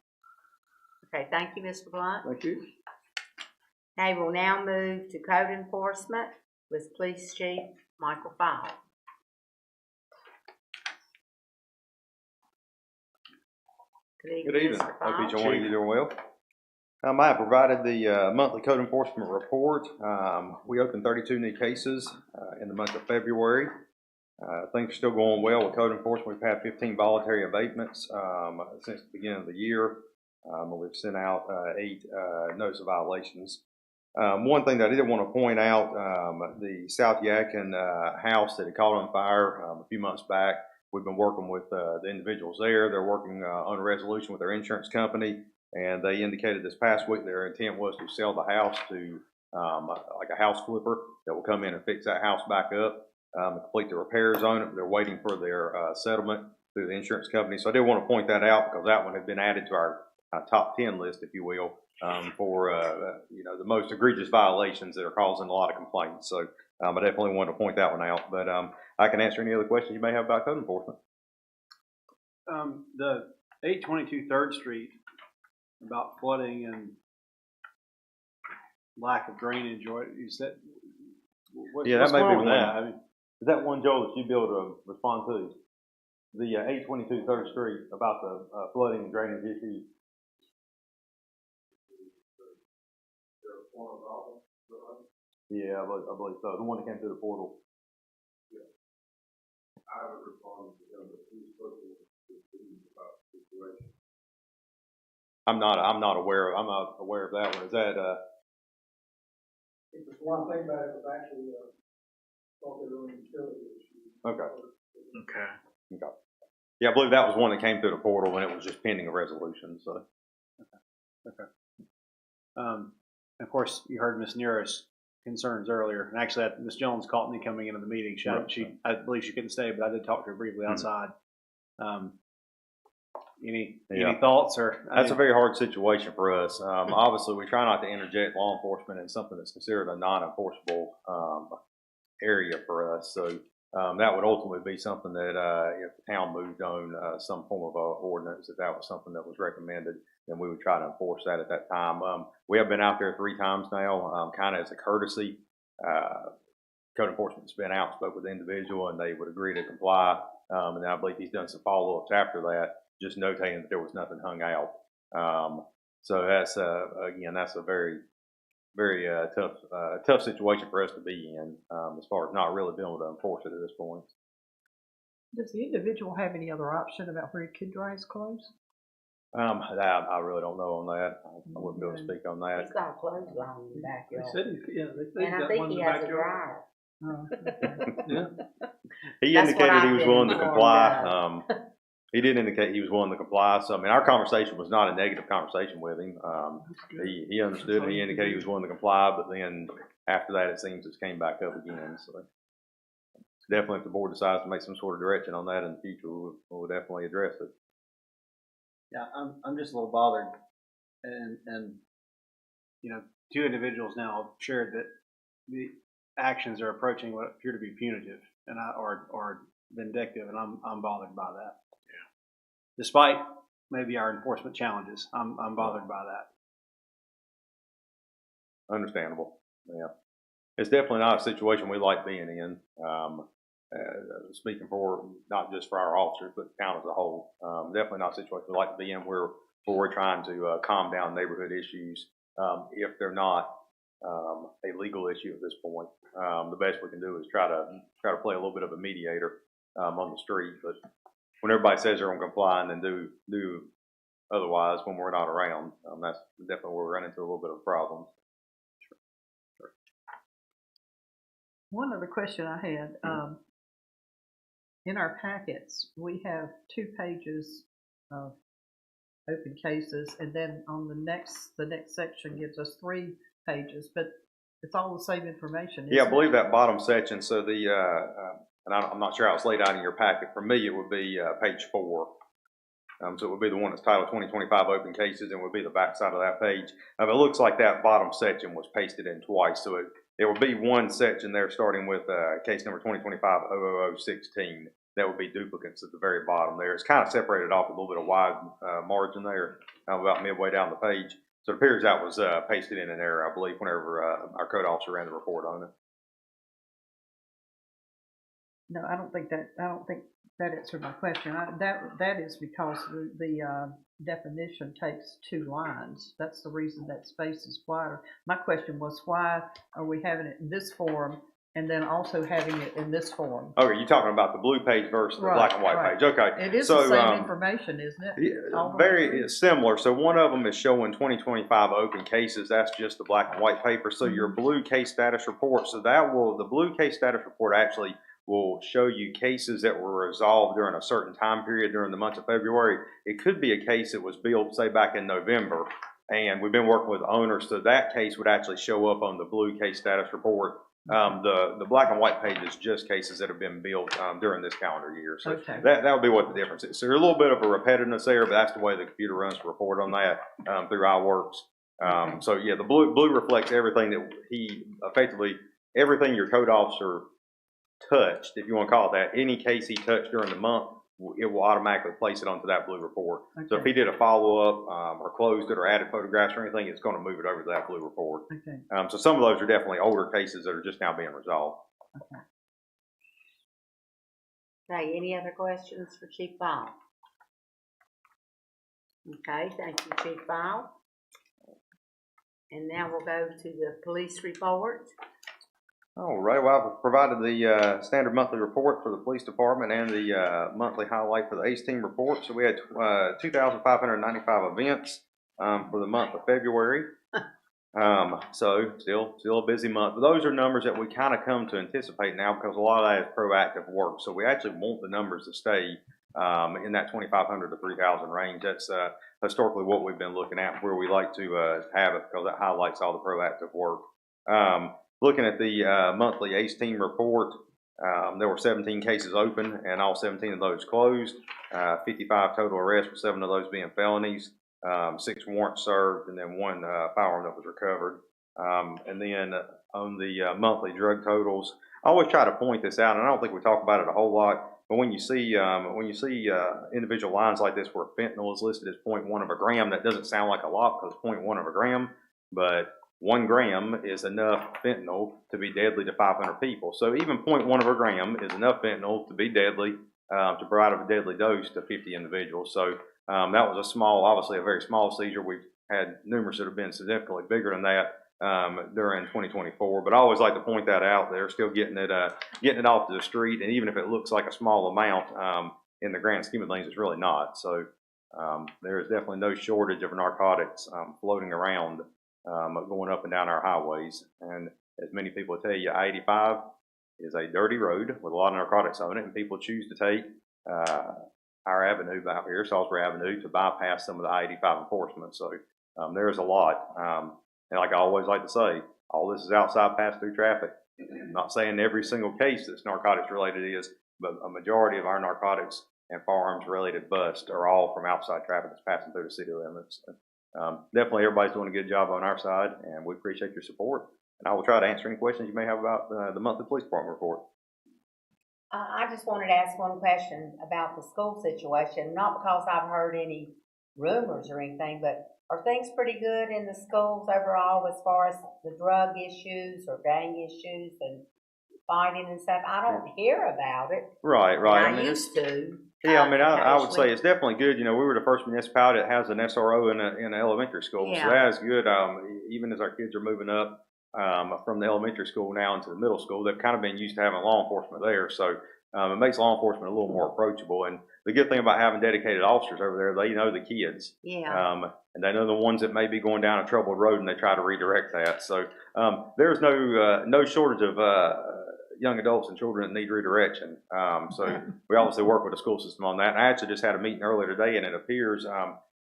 Okay, thank you, Mr. Blunt. Thank you. Okay, we'll now move to code enforcement with Police Chief Michael Fowle. Good evening. Mr. Hope Fowle. each one of you doing well. I have provided the monthly code enforcement report. We opened 32 new cases in the month of February. Things are still going well with code enforcement. We've had 15 voluntary abatements since the beginning of the year. We've sent out 8 notice of violations. One thing that I did want to point out, the South Yadkin house that had caught on fire a few months back, we've been working with the individuals there. They're working on a resolution with their insurance company, and they indicated this past week their intent was to sell the house to like a house flipper that will come in and fix that house back up and complete the repairs on it. They're waiting for their settlement through the insurance company. So I did want to point that out because that one had been added to our top 10 list, if you will, for the most egregious violations that are causing a lot of complaints. So I definitely wanted to point that one out. But I can answer any other questions you may have about code enforcement. The 822 3rd Street, about flooding and lack of drainage, is that? That may be one. I mean, is that one, Joel, that you'd be able to respond to? The 822 3rd Street about the flooding and drainage issues. Yeah, I believe so. The one that came through the portal. Yeah. I would respond to them, but he's supposed to situation? I'm not aware of that one. Is that, It was one thing about it was actually, thought they were in utility issues. okay. Okay. Yeah, I believe that was one that came through the portal and it was just pending a resolution, so. Okay. Of course, you heard Ms. Nero's concerns earlier, and actually, Ms. Jones caught me coming into the meeting. I believe she couldn't stay, but I did talk to her briefly outside. Any thoughts or? That's a very hard situation for us. Obviously, we try not to interject law enforcement in something that's considered a non-enforceable area for us. So that would ultimately be something that if the town moved on some form of ordinance, that was something that was recommended, then we would try to enforce that at that time. We have been out there 3 times now, kind of as a courtesy. Code enforcement's been out, spoke with the individual, and they would agree to comply. And then I believe he's done some follow-ups after that, just notating that there was nothing hung out. So that's again, that's a very, very tough situation for us to be in, as far as not really being able to enforce it at this point. Does the individual have any other option about where he could dry his clothes? I really don't know on that. I wouldn't be able to speak on that. He's got a clothesline in the They backyard. said they And I got think one in he the has a backyard. dryer. Oh, Yeah. He That's indicated what he I've was been willing to informed comply. He did indicate he was willing to comply. So, I mean, our conversation was not a negative conversation with him. He understood and he indicated he was willing to comply, but then after that, it seems it's came back up again. So, definitely if the board decides to make some sort of direction on that in the future, we'll definitely address it. Yeah, I'm just a little bothered, and you know, 2 individuals now have shared that the actions are approaching what appear to be punitive and or vindictive, and I'm bothered by that. Yeah. Despite maybe our enforcement challenges, I'm bothered by that. Understandable. Yeah, it's definitely not a situation we like being in. Speaking for not just for our officers, but the town as a whole, definitely not a situation we like to be in where we're trying to calm down neighborhood issues if they're not a legal issue at this point. The best we can do is try to play a little bit of a mediator on the street. But when everybody says they're going to comply and then do otherwise when we're not around, that's definitely where we run into a little bit of a problem. Sure. One other question I had. In our packets, we have 2 pages of open cases, and then on the next section gives us 3 pages, but it's all the same information. Yeah, I believe that bottom section. So the and I'm not sure how it's laid out in your packet. For me, it would be page 4. So it would be the one that's titled 2025 open cases, and would be the back side of that page. It looks like that bottom section was pasted in twice, so there will be one section there starting with case number 2025-00016. That would be duplicates at the very bottom there. It's kind of separated off a little bit of wide margin there, about midway down the page. So it appears that was pasted in an error, I believe, whenever our code officer ran the report on it. No, I don't think that answered my question. That is because the definition takes 2 lines. That's the reason that space is wider. My question was, why are we having it in this form and then also having it in this form? Okay, you're talking about the blue page versus the black and white page. Okay. It is the same information, isn't it? Yeah, very similar. So one of them is showing 2025 open cases. That's just the black and white paper. So your blue case status report. So the blue case status report actually will show you cases that were resolved during a certain time period during the month of February. It could be a case that was billed, say, back in November, and we've been working with owners, so that case would actually show up on the blue case status report. The black and white page is just cases that have been billed during this calendar year. So that would be what the difference is. So there's a little bit of a repetitiveness there, but that's the way the computer runs the report on that through iWorks. So yeah, the blue reflects everything that everything your code officer touched, if you want to call it that. Any case he touched during the month, it will automatically place it onto that blue report. Okay. So if he did a follow-up or closed it or added photographs or anything, it's going to move it over to that blue report. Okay. So some of those are definitely older cases that are just now being resolved. Okay. Okay, any other questions for Chief Ball? Okay, thank you, Chief Ball. And now we'll go to the police report. All right, well, I've provided the standard monthly report for the police department and the monthly highlight for the ACE team report. So we had 2,595 events for the month of February. So still a busy month. But those are numbers that we kind of come to anticipate now because a lot of that is proactive work. So we actually want the numbers to stay in that 2,500 to 3,000 range. That's historically what we've been looking at, where we like to have it, because that highlights all the proactive work. Looking at the monthly ACE team report, there were 17 cases open and all 17 of those closed. 55 total arrests, with 7 of those being felonies. 6 warrants served, and then 1 firearm that was recovered. And then on the monthly drug totals, I always try to point this out, and I don't think we talk about it a whole lot. But when you see individual lines like this where fentanyl is listed as 0.1 of a gram, that doesn't sound like a lot because 0.1 of a gram, but 1 gram is enough fentanyl to be deadly to 500 people. So even 0.1 of a gram is enough fentanyl to be deadly, to provide a deadly dose to 50 individuals. So that was a small, obviously a very small seizure. We've had numerous that have been significantly bigger than that during 2024. But I always like to point that out. They're still getting it off to the street, and even if it looks like a small amount, in the grand scheme of things, it's really not. So there is definitely no shortage of narcotics floating around, going up and down our highways. And as many people tell you, I-85 is a dirty road with a lot of narcotics on it, and people choose to take our avenue out here, Salisbury Avenue, to bypass some of the I-85 enforcement. So there's a lot. And like I always like to say, all this is outside pass-through traffic. I'm not saying every single case that's narcotics related is, but a majority of our narcotics and firearms related busts are all from outside traffic that's passing through the city limits. Definitely everybody's doing a good job on our side, and we appreciate your support. And I will try to answer any questions you may have about the monthly police department report. I just wanted to ask one question about the school situation, not because I've heard any rumors or anything, but are things pretty good in the schools overall as far as the drug issues or gang issues and fighting and stuff? I don't hear about it. Right. I used to. Yeah, I mean, I would say it's definitely good. You know, we were the first municipality that has an SRO in an elementary school, so that is good. Even as our kids are moving up from the elementary school now into the middle school, they've kind of been used to having law enforcement there, so it makes law enforcement a little more approachable. And the good thing about having dedicated officers over there, they know the kids, and they know the ones that may be going down a troubled road, and they try to redirect that. So there's no shortage of young adults and children that need redirection. So we obviously work with the school system on that. And I actually just had a meeting earlier today, and it appears,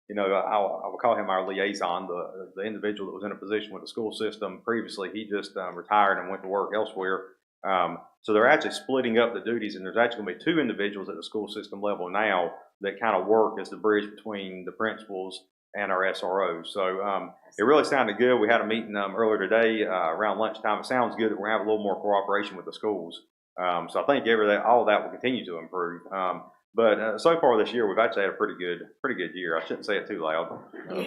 you know, I will call him our liaison, the individual that was in a position with the school system previously. He just retired and went to work elsewhere. So they're actually splitting up the duties, and there's actually going to be 2 individuals at the school system level now that kind of work as the bridge between the principals and our SROs. So it really sounded good. We had a meeting earlier today around lunchtime. It sounds good that we're going to have a little more cooperation with the schools. So I think all of that will continue to improve. But so far this year, we've actually had a pretty good year. I shouldn't say it too loud.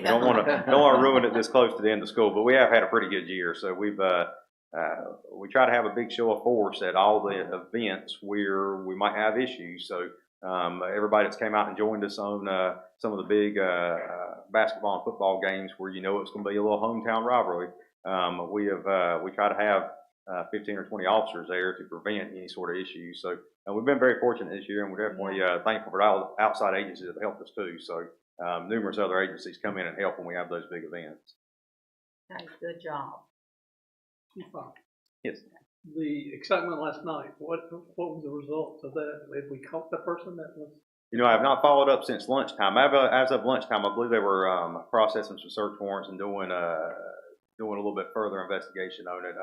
Don't want to ruin it this close to the end of school, but we have had a pretty good year. So we try to have a big show of force at all the events where we might have issues. So everybody that's came out and joined us on some of the big basketball and football games where you know it's going to be a little hometown rivalry, we try to have 15 or 20 officers there to prevent any sort of issues. So we've been very fortunate this year, and we're definitely thankful for all the outside agencies that helped us too. So numerous other agencies come in and help when we have those big events. Okay, good job. Yes. The excitement last night, what was the result of that? Have we caught the person that was? You know, I have not followed up since lunchtime. As of lunchtime, I believe they were processing some search warrants and doing a little bit further investigation on it.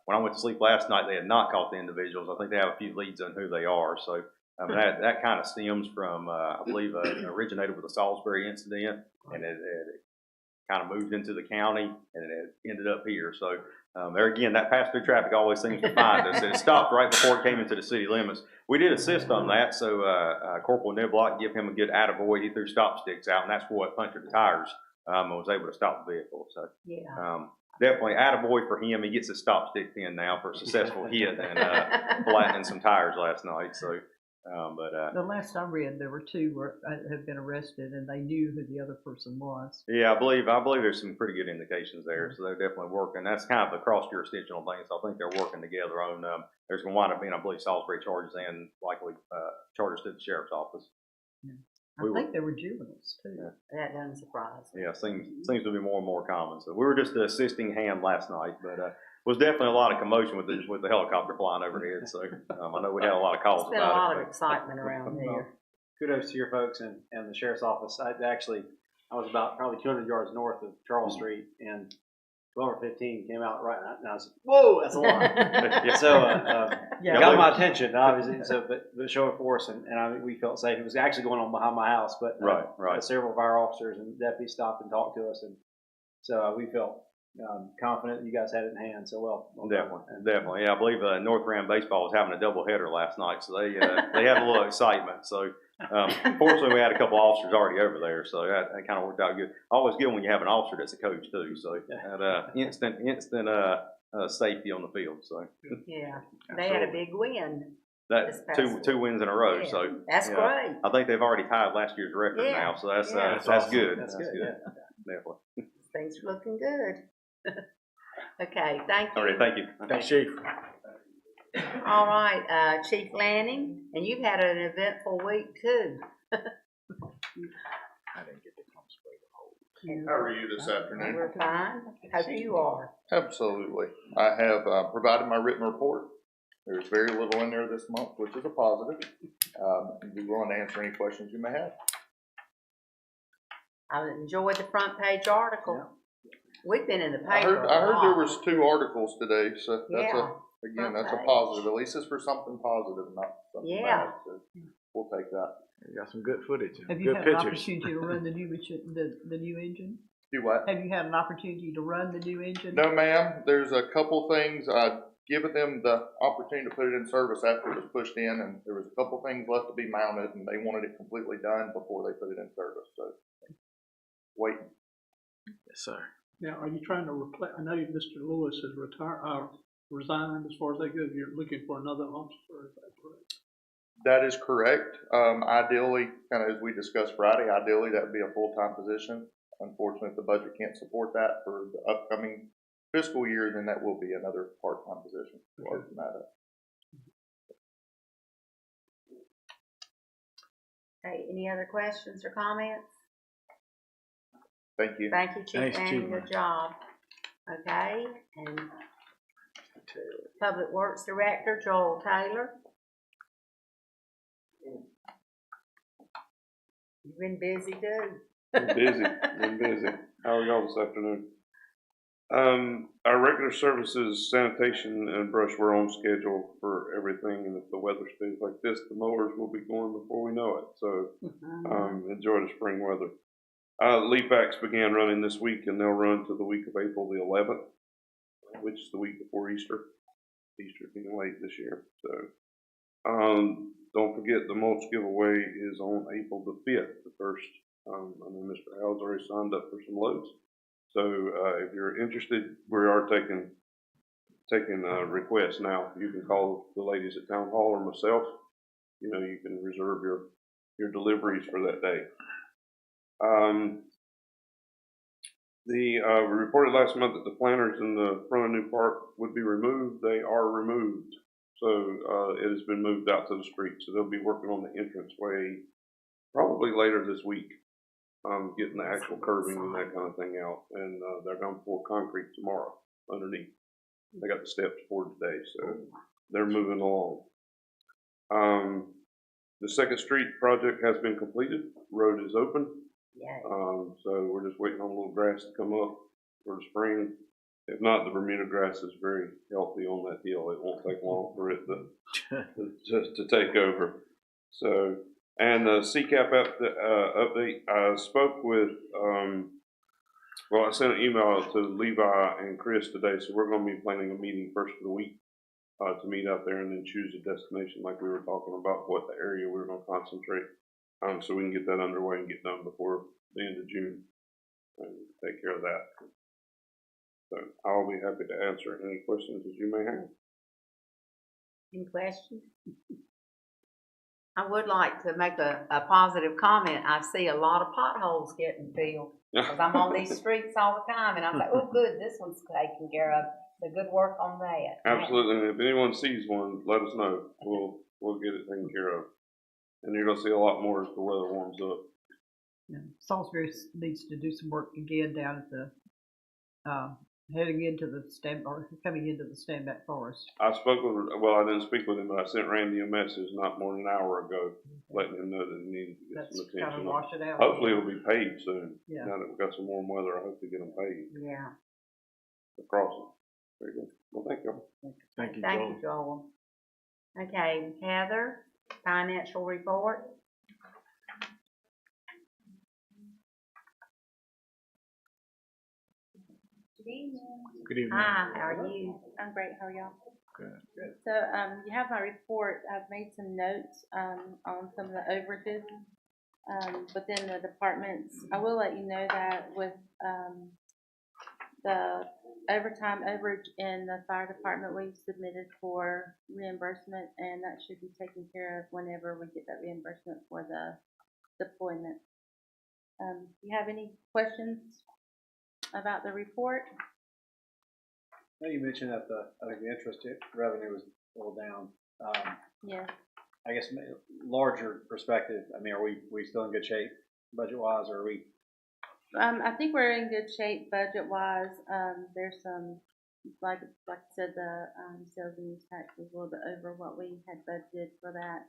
When I went to sleep last night, they had not caught the individuals. I think they have a few leads on who they are. So that kind of stems from, I believe, it originated with the Salisbury incident, and it kind of moved into the county, and it ended up here. So there again, that pass-through traffic always seems to find us. It stopped right before it came into the city limits. We did assist on that, so Corporal Niblock, give him a good attaboy. He threw stop sticks out, and that's what punctured the tires and was able to stop the vehicle. So definitely attaboy for him. He gets his stop stick pin now for a successful hit and flattening some tires last night. So The last I read, there were two had been arrested, and they knew who the other person was. Yeah, I believe there's some pretty good indications there, so they're definitely working. That's kind of a cross-jurisdictional thing, so I think they're working together on, there's going to wind up being, I believe, Salisbury charges and likely charges to the sheriff's office. Yeah. I think they were juveniles, too. Yeah. That doesn't surprise me. Yeah, seems to be more and more common. So we were just the assisting hand last night, but was definitely a lot of commotion with the helicopter flying overhead. So I know we had a lot of calls There's been a lot of excitement around here. Kudos to your folks and the sheriff's office. I was about probably 200 yards north of Charles Street, and 12 or 15 came out right now. And I was like, whoa, that's a lot. Yeah. So it got my attention, obviously. So, but show of force, and we felt safe. It was actually going on behind my house, but right. Several of our officers and deputies stopped and talked to us, and so we felt confident that you guys had it in hand. So well definitely. Yeah, I believe North Grand Baseball was having a doubleheader last night, so they had a little excitement. So fortunately, we had a couple officers already over there, so that kind of worked out good. Always good when you have an officer that's a coach too. So that instant safety on the field. So yeah, they had a big win. That two wins in a row. Yeah. So that's great. I think they've already tied last year's record now. So that's awesome. good. That's good. Yeah. Definitely. Things are looking good. Okay, thank you. All right, thank you. Thanks, Chief. All right, Chief Lanning, and you've had an eventful week too. I didn't get to come straight to hold. How are you this afternoon? We're fine. Hope you are. Absolutely. I have provided my written report. There's very little in there this month, which is a positive. I'd be willing to answer any questions you may have. I enjoyed the front page article. Yeah. We've been in the paper. I heard there was 2 articles today, so that's front that's page. a positive. At least it's for something positive, not something bad. So we'll take that. You got some good footage. Have you had an opportunity to run the new engine? Do what? Have you had an opportunity to run the new engine? No, ma'am. There's a couple things. I'd given them the opportunity to put it in service after it was pushed in, and there was a couple things left to be mounted, and they wanted it completely done before they put it in service. So waiting. Yes, sir. Now, are you trying to replace? I know Mr. Lewis has resigned. As far as that goes, you're looking for another officer. Is that correct? That is correct. Ideally, kind of as we discussed Friday, ideally that would be a full-time position. Unfortunately, if the budget can't support that for the upcoming fiscal year, then that will be another part-time position. Okay. Hey, any other questions or comments? Thank you. Thank you, Chief Lanning. Good job. Okay, and Public Works Director Joel Taylor. You've been busy too. Been busy. How are y'all this afternoon? Our regular services, sanitation and brush, we're on schedule for everything, and if the weather stays like this, the mowers will be going before we know it. So enjoy the spring weather. Leaf backs began running this week, and they'll run to the week of April the 11th, which is the week before Easter. Easter being late this year. So don't forget the mulch giveaway is on April the 5th, the first. I know Mr. Howell's already signed up for some loads. So if you're interested, we are taking requests now. You can call the ladies at Town Hall or myself. You know, you can reserve your deliveries for that day. We reported last month that the planters in the front of New Park would be removed. They are removed. So it has been moved out to the street. So they'll be working on the entranceway probably later this week. Getting the actual curving and that kind of thing out. And they're going to pour concrete tomorrow underneath. They got the steps poured today, so they're moving along. The Second Street project has been completed. Road is open. So we're just waiting on a little grass to come up for the spring. If not, the Bermuda grass is very healthy on that hill. It won't take long for it to take over. So, and the CCAP update, I spoke with, I sent an email to Levi and Chris today, so we're going to be planning a meeting first of the week to meet out there and then choose a destination like we were talking about, what the area we were going to concentrate, so we can get that underway and get done before the end of June and take care of that. So I'll be happy to answer any questions that you may have. Any questions? I would like to make a positive comment. I see a lot of potholes getting filled, because I'm on these streets all the time, and I was like, oh, good, this one's taken care of. So good work on that. Absolutely, and if anyone sees one, let us know. We'll get it taken care of. And you're gonna see a lot more as the weather warms up. Yeah. Salisbury needs to do some work again down at the, heading into the coming into the Standback Forest. I spoke with, well, I didn't speak with him, but I sent Randy a message not more than an hour ago, letting him know that he needed to get some attention. Kind of wash it out. Hopefully it'll be paved soon. Yeah. Now that we've got some warm weather, I hope to get them paved. Yeah. The crossing. Very good. Well, thank you. Thank you, Thank Joel. you, Joel. Okay, Heather, financial report. Good evening. Good evening. Hi, how are you? I'm great. How are y'all? Good. So, you have my report. I've made some notes, on some of the overages, within the departments. I will let you know that with, the overtime overage in the fire department, we've submitted for reimbursement, and that should be taken care of whenever we get that reimbursement for the deployment. Do you have any questions about the report? Now you mentioned that I think the interest revenue was a little down. Yeah. I guess larger perspective, I mean, are we still in good shape budget-wise, or are we? I think we're in good shape budget-wise. There's some, like I said, the sales and use tax was a little bit over what we had budgeted for that.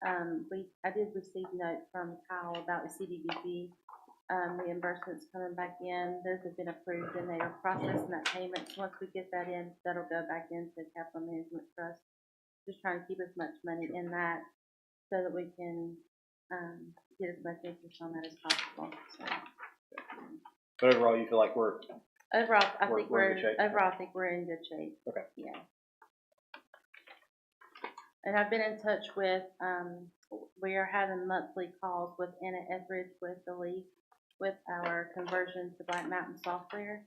I did receive notes from Kyle about the CDBG reimbursements coming back in. Those have been approved, and they are processing that payment. So once we get that in, that'll go back into capital management trust. Just trying to keep as much money in that so that we can get as much interest on that as possible. So. But overall, you feel like we're overall, I think we're in good shape? overall, I think we're in good shape. Okay. Yeah. And I've been in touch with. We are having monthly calls with Anna Etheridge with the League with our conversion to Black Mountain software.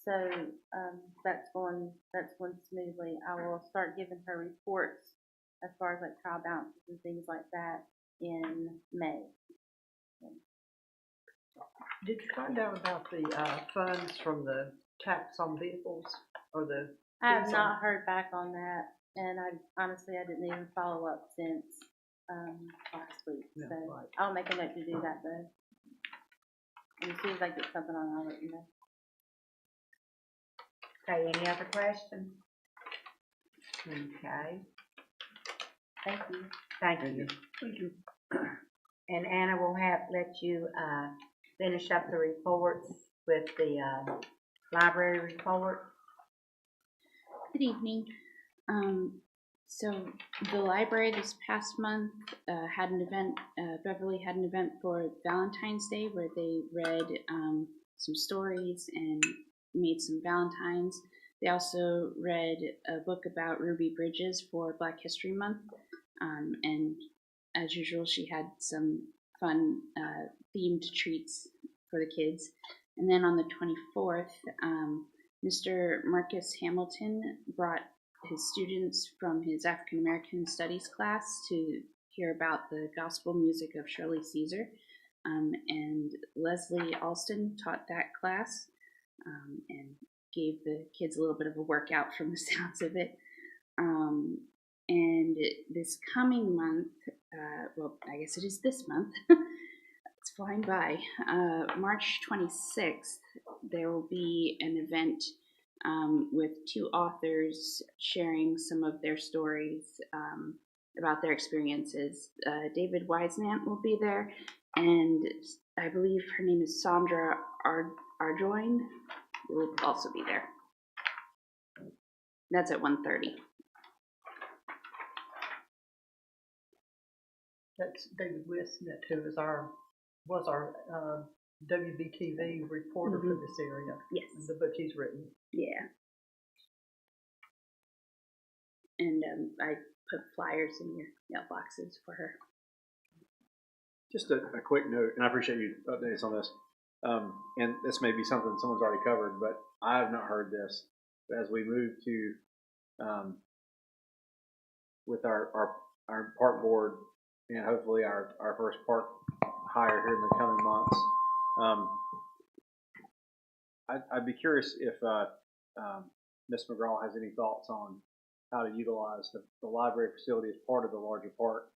So that's going smoothly. I will start giving her reports as far as like trial balances and things like that in May. Did you find out about the funds from the tax on vehicles or the? I have not heard back on that, and I didn't even follow up since last week. Yeah, so right. I'll make a note to do that though. And as soon as I get something on, I'll let you know. Okay, any other questions? Okay. Thank you. Thank you. Thank you. And Anna will let you finish up the reports with the library report. Good evening. So the library this past month had an event, Beverly had an event for Valentine's Day where they read some stories and made some Valentines. They also read a book about Ruby Bridges for Black History Month. And as usual, she had some fun themed treats for the kids. And then on the 24th, Mr. Marcus Hamilton brought his students from his African American Studies class to hear about the gospel music of Shirley Caesar. And Leslie Alston taught that class and gave the kids a little bit of a workout from the sounds of it. And this coming month, well, I guess it is this month, it's flying by, March 26th, there will be an event with two authors sharing some of their stories about their experiences. David Wiesnant will be there, and I believe her name is Sandra Arjoin will also be there. That's at 1:30. That's David Wiesnant, who was our WBTV reporter for this area. Yes. The book he's written. Yeah. And I put flyers in your mailboxes for her. Just a quick note, and I appreciate you updating us on this. And this may be something someone's already covered, but I have not heard this. But as we move to with our park board and hopefully our first park hire here in the coming months. I'd be curious if Ms. McGraw has any thoughts on how to utilize the library facility as part of the larger park,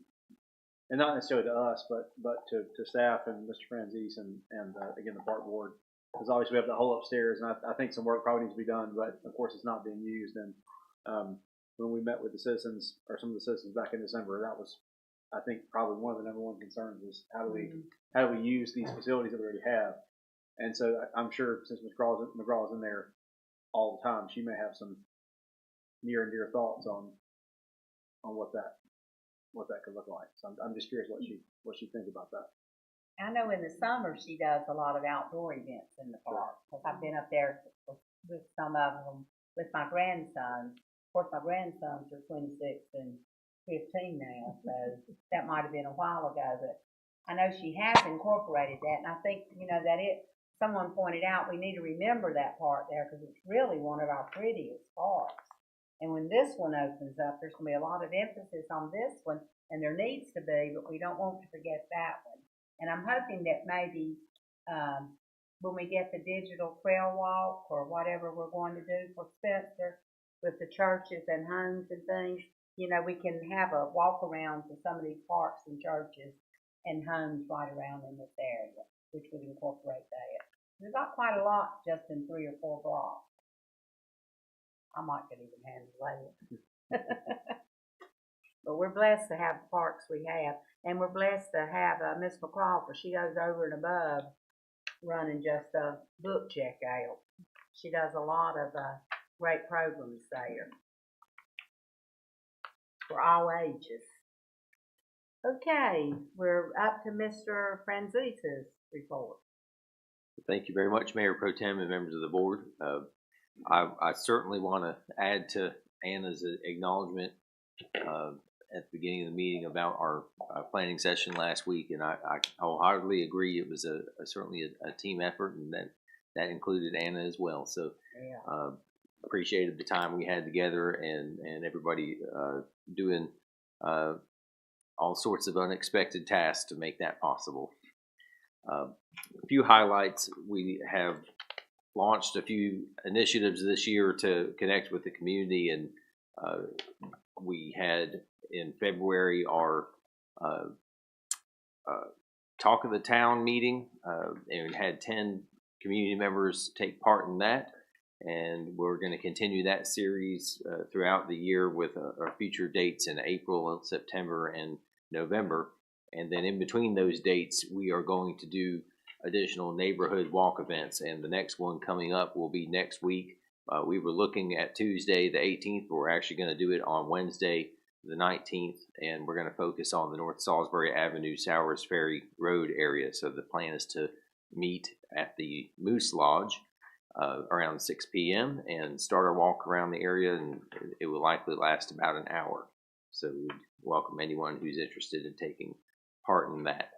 and not necessarily to us, but to staff and Mr. Franzese and again the park board, because obviously we have the whole upstairs, and I think some work probably needs to be done, but of course it's not being used. And when we met with the citizens or some of the citizens back in December, that was, I think, probably one of the number one concerns is how do we use these facilities that we already have. And so I'm sure since Ms. McGraw is in there all the time, she may have some near and dear thoughts on what that could look like. So I'm just curious what she thinks about that. I know in the summer she does a lot of outdoor events in the park, because I've been up there with some of them with my grandsons. Of course, my grandsons are 26 and 15 now, so that might have been a while ago, but I know she has incorporated that, and I think, someone pointed out we need to remember that part there, because it's really one of our prettiest parks. And when this one opens up, there's going to be a lot of emphasis on this one, and there needs to be, but we don't want to forget that one. And I'm hoping that maybe when we get the digital trail walk or whatever we're going to do for Spencer with the churches and homes and things, we can have a walk around to some of these parks and churches and homes right around in this area, which would incorporate that. There's not quite a lot just in 3 or 4 blocks. I might could even handle that. But we're blessed to have the parks we have, and we're blessed to have Miss McCraw, for she goes over and above running just a book checkout. She does a lot of great programs there for all ages. Okay, we're up to Mr. Franzise's report. Thank you very much, Mayor Pro Tem and members of the board. I certainly want to add to Anna's acknowledgement at the beginning of the meeting about our planning session last week, and I wholeheartedly agree. It was certainly a team effort, and that included Anna as well. So appreciated the time we had together, and everybody doing all sorts of unexpected tasks to make that possible. A few highlights: we have launched a few initiatives this year to connect with the community, and we had in February our Talk of the Town meeting, and we had 10 community members take part in that, and we're going to continue that series throughout the year with our future dates in April, September, and November. And then in between those dates, we are going to do additional neighborhood walk events, and the next one coming up will be next week. We were looking at Tuesday the 18th, but we're actually going to do it on Wednesday the 19th, and we're going to focus on the North Salisbury Avenue, Sowers Ferry Road area. So the plan is to meet at the Moose Lodge around 6 p.m. and start our walk around the area, and it will likely last about an hour. So we welcome anyone who's interested in taking part in that.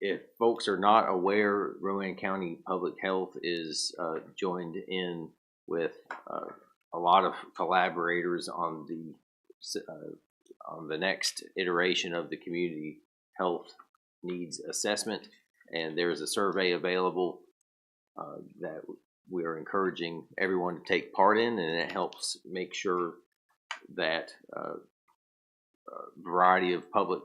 If folks are not aware, Rowan County Public Health is joined in with a lot of collaborators on the next iteration of the community health needs assessment, and there's a survey available that we are encouraging everyone to take part in, and it helps make sure that a variety of public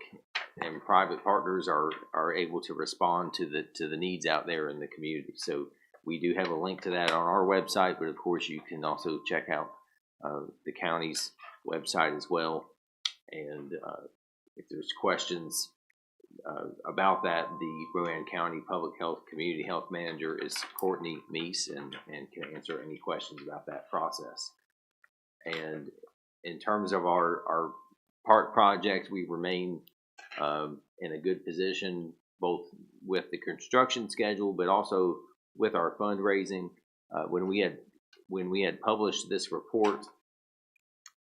and private partners are able to respond to the needs out there in the community. So we do have a link to that on our website, but of course you can also check out the county's website as well. And if there's questions about that, the Rowan County Public Health Community Health Manager is Courtney Meese, and can answer any questions about that process. And in terms of our park project, we remain in a good position, both with the construction schedule, but also with our fundraising. When we had published this report,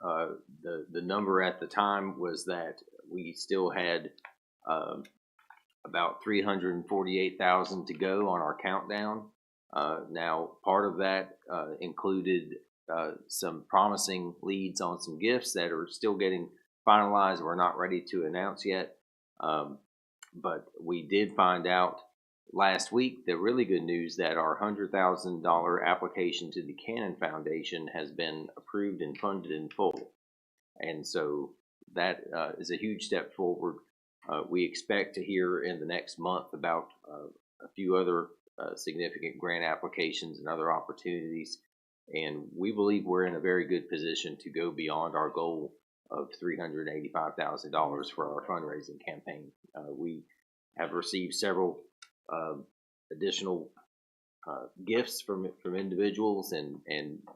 the number at the time was that we still had about 348,000 to go on our countdown. Now, part of that included some promising leads on some gifts that are still getting finalized. We're not ready to announce yet. But we did find out last week the really good news that our $100,000 application to the Cannon Foundation has been approved and funded in full. And so that is a huge step forward. We expect to hear in the next month about a few other significant grant applications and other opportunities. And we believe we're in a very good position to go beyond our goal of $385,000 for our fundraising campaign. We have received several additional gifts from individuals, and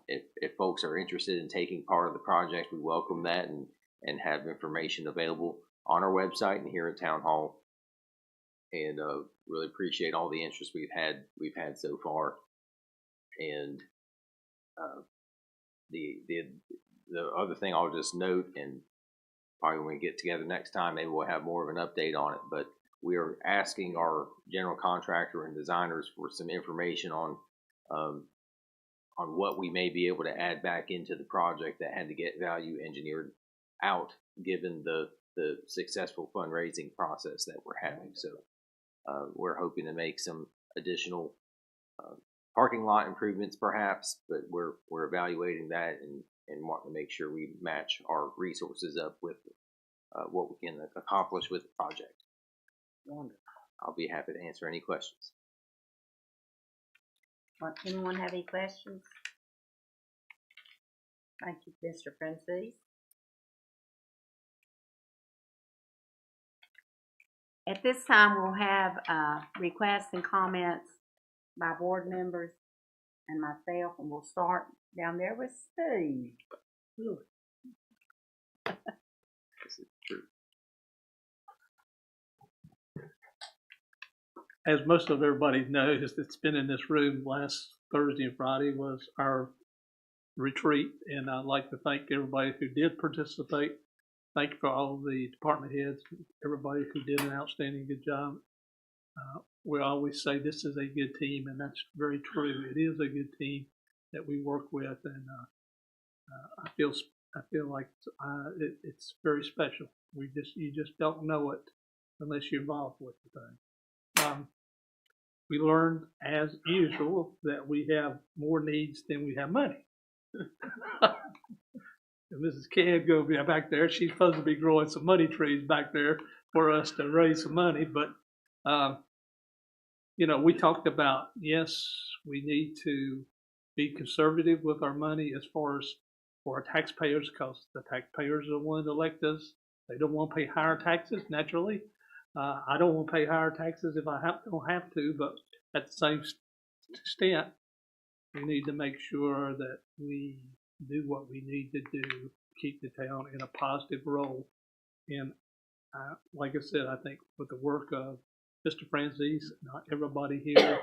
if folks are interested in taking part of the project, we welcome that and have information available on our website and here at Town Hall. And really appreciate all the interest we've had so far. And the other thing I'll just note, and probably when we get together next time, maybe we'll have more of an update on it, but we are asking our general contractor and designers for some information on what we may be able to add back into the project that had to get value engineered out, given the successful fundraising process that we're having. So we're hoping to make some additional parking lot improvements perhaps, but we're evaluating that and wanting to make sure we match our resources up with what we can accomplish with the project. Wonderful. I'll be happy to answer any questions. Anyone have any questions? Thank you, Mr. Francis. At this time, we'll have requests and comments by board members and myself, and we'll start down there with Steve. This is true. As most of everybody knows that's been in this room, last Thursday and Friday was our retreat, and I'd like to thank everybody who did participate. Thank you for all the department heads, everybody who did an outstanding good job. We always say this is a good team, and that's very true. It is a good team that we work with, and I feel like it's very special. You just don't know it unless you're involved with the thing. We learned, as usual, that we have more needs than we have money. And Mrs. Can go back there. She's supposed to be growing some money trees back there for us to raise some money. But, we talked about, yes, we need to be conservative with our money as far as for our taxpayers, because the taxpayers are the ones that elect us. They don't want to pay higher taxes, naturally. I don't want to pay higher taxes if I don't have to, but at the same extent, we need to make sure that we do what we need to do to keep the town in a positive role. And like I said, I think with the work of Mr. Francis, not everybody here,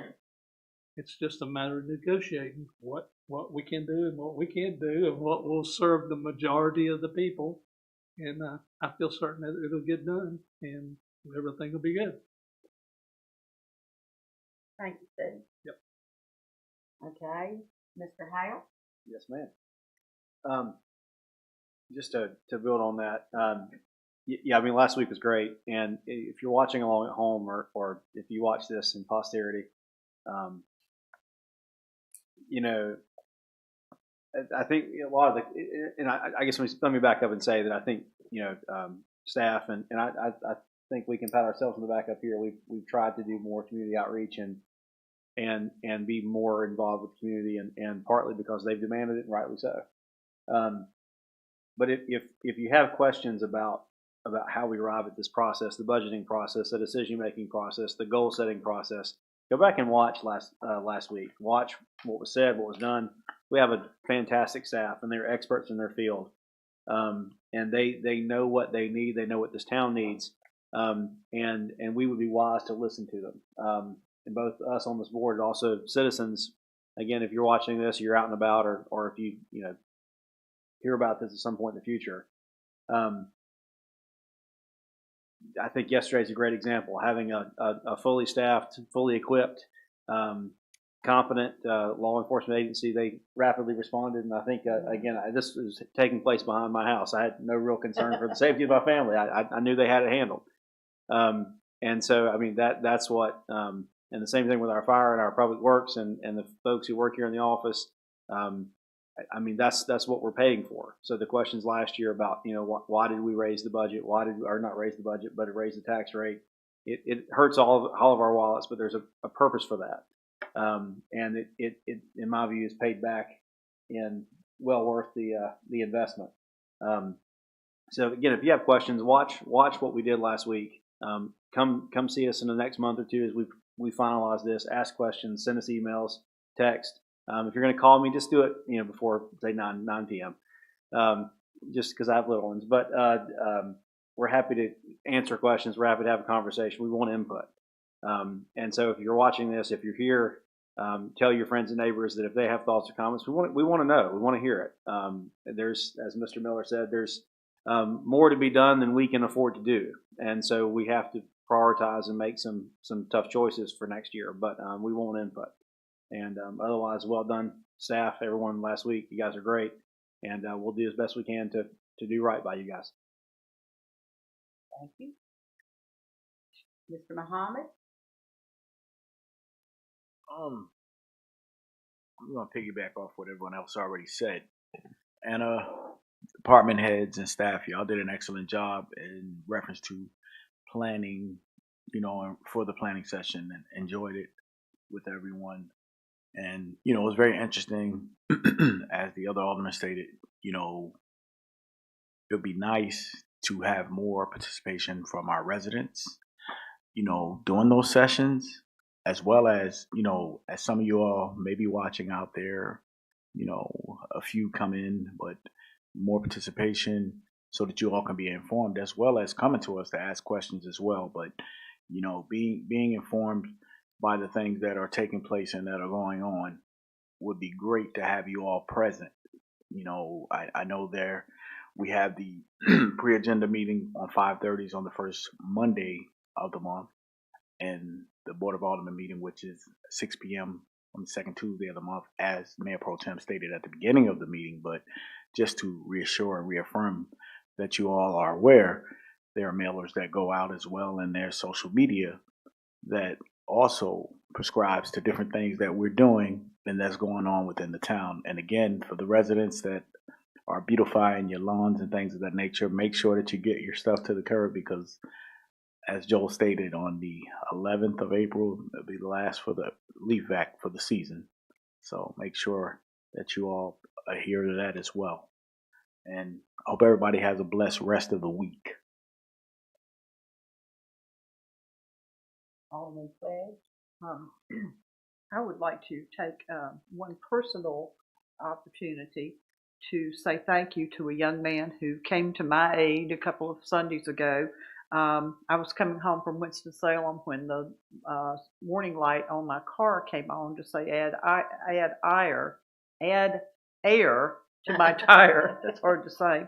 it's just a matter of negotiating what we can do and what we can't do and what will serve the majority of the people. And I feel certain that it'll get done and everything will be good. Thank you, Steve. Yep. Okay, Mr. Hale? Yes, ma'am. Just to build on that, yeah, I mean, last week was great, and if you're watching along at home or if you watch this in posterity, I think a lot of the, and I guess let me back up and say that I think, staff and I think we can pat ourselves on the back up here. We've tried to do more community outreach and be more involved with the community, and partly because they've demanded it, and rightly so. But if you have questions about how we arrive at this process, the budgeting process, the decision-making process, the goal-setting process, go back and watch last week. Watch what was said, what was done. We have a fantastic staff, and they're experts in their field, and they know what they need. They know what this town needs, and we would be wise to listen to them. And both us on this board, and also citizens. Again, if you're watching this, you're out and about, or if you hear about this at some point in the future. I think yesterday is a great example. Having a fully staffed, fully equipped competent law enforcement agency. They rapidly responded, and I think, again, this was taking place behind my house. I had no real concern for the safety of my family. I knew they had it handled. And so, I mean, that's what, and the same thing with our fire and our public works and the folks who work here in the office. I mean, that's what we're paying for. So the questions last year about, you know, why did we raise the budget? Why did we, or not raise the budget, but raise the tax rate? It hurts all of our wallets, but there's a purpose for that. And it in my view is paid back in well worth the investment. So again, if you have questions, watch what we did last week. Come see us in the next month or two as we finalize this. Ask questions, send us emails, text. If you're going to call me, just do it, you know, before say 9 p.m. Just because I have little ones. But we're happy to answer questions. We're happy to have a conversation. We want input. And so if you're watching this, if you're here, tell your friends and neighbors that if they have thoughts or comments, we want to know. We want to hear it. There's, as Mr. Miller said, there's more to be done than we can afford to do. And so we have to prioritize and make some tough choices for next year. But we want input. And otherwise, well done, staff, everyone last week. You guys are great. And we'll do as best we can to do right by you guys. Thank you. Mr. Muhammad? I'm going to piggyback off what everyone else already said. And department heads and staff, y'all did an excellent job in reference to planning, you know, for the planning session, and enjoyed it with everyone. And, you know, it was very interesting, as the other alderman stated, you know, it would be nice to have more participation from our residents, you know, during those sessions, as well as, you know, as some of you all may be watching out there, you know, a few come in, but more participation so that you all can be informed, as well as coming to us to ask questions as well. But, you know, being informed by the things that are taking place and that are going on would be great to have you all present. You know, I know we have the pre-agenda meeting on 5:30 on the first Monday of the month, and the Board of Aldermen meeting, which is 6 p.m. on the second Tuesday of the month, as Mayor Pro Tem stated at the beginning of the meeting. But just to reassure and reaffirm that you all are aware, there are mailers that go out as well in their social media that also prescribes to different things that we're doing and that's going on within the town. And again, for the residents that are beautifying your lawns and things of that nature, make sure that you get your stuff to the curb, because as Joel stated, on the 11th of April, it'll be the last for the leaf vac for the season. So make sure that you all adhere to that as well. And I hope everybody has a blessed rest of the week. Alderman Clegg? I would like to take one personal opportunity to say thank you to a young man who came to my aid a couple of Sundays ago. I was coming home from Winston-Salem when the warning light on my car came on to say add air to my tire. That's hard to say.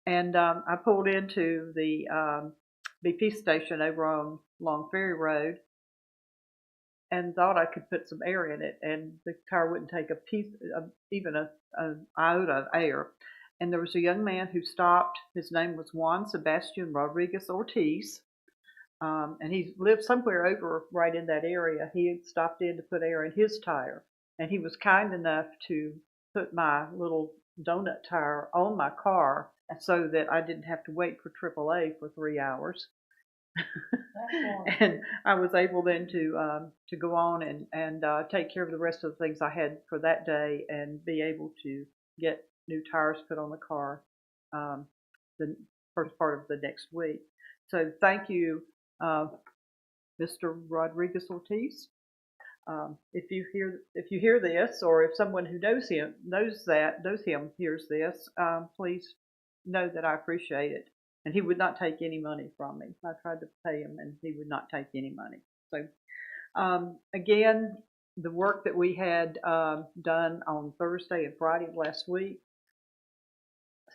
And I pulled into the BP station over on Long Ferry Road and thought I could put some air in it, and the tire wouldn't take a piece, even an iota of air. And there was a young man who stopped. His name was Juan Sebastian Rodriguez Ortiz, and he lived somewhere over right in that area. He had stopped in to put air in his tire, and he was kind enough to put my little donut tire on my car so that I didn't have to wait for AAA for 3 hours. And I was able then to go on and take care of the rest of the things I had for that day and be able to get new tires put on the car the first part of the next week. So thank you, Mr. Rodriguez Ortiz. If you hear this, or if someone who knows him hears this, please know that I appreciate it. And he would not take any money from me. I tried to pay him, and he would not take any money. So, again, the work that we had done on Thursday and Friday of last week,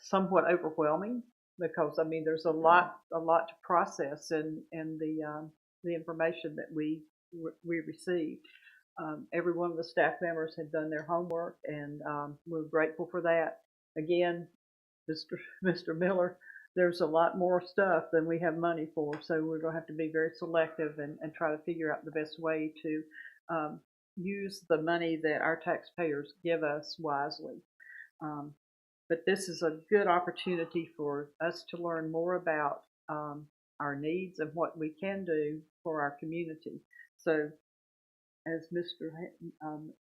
somewhat overwhelming, because I mean there's a lot to process in the information that we received. Every one of the staff members had done their homework, and we're grateful for that. Again, Mr. Miller, there's a lot more stuff than we have money for, so we're going to have to be very selective and try to figure out the best way to use the money that our taxpayers give us wisely. But this is a good opportunity for us to learn more about our needs and what we can do for our community. So, as Mr.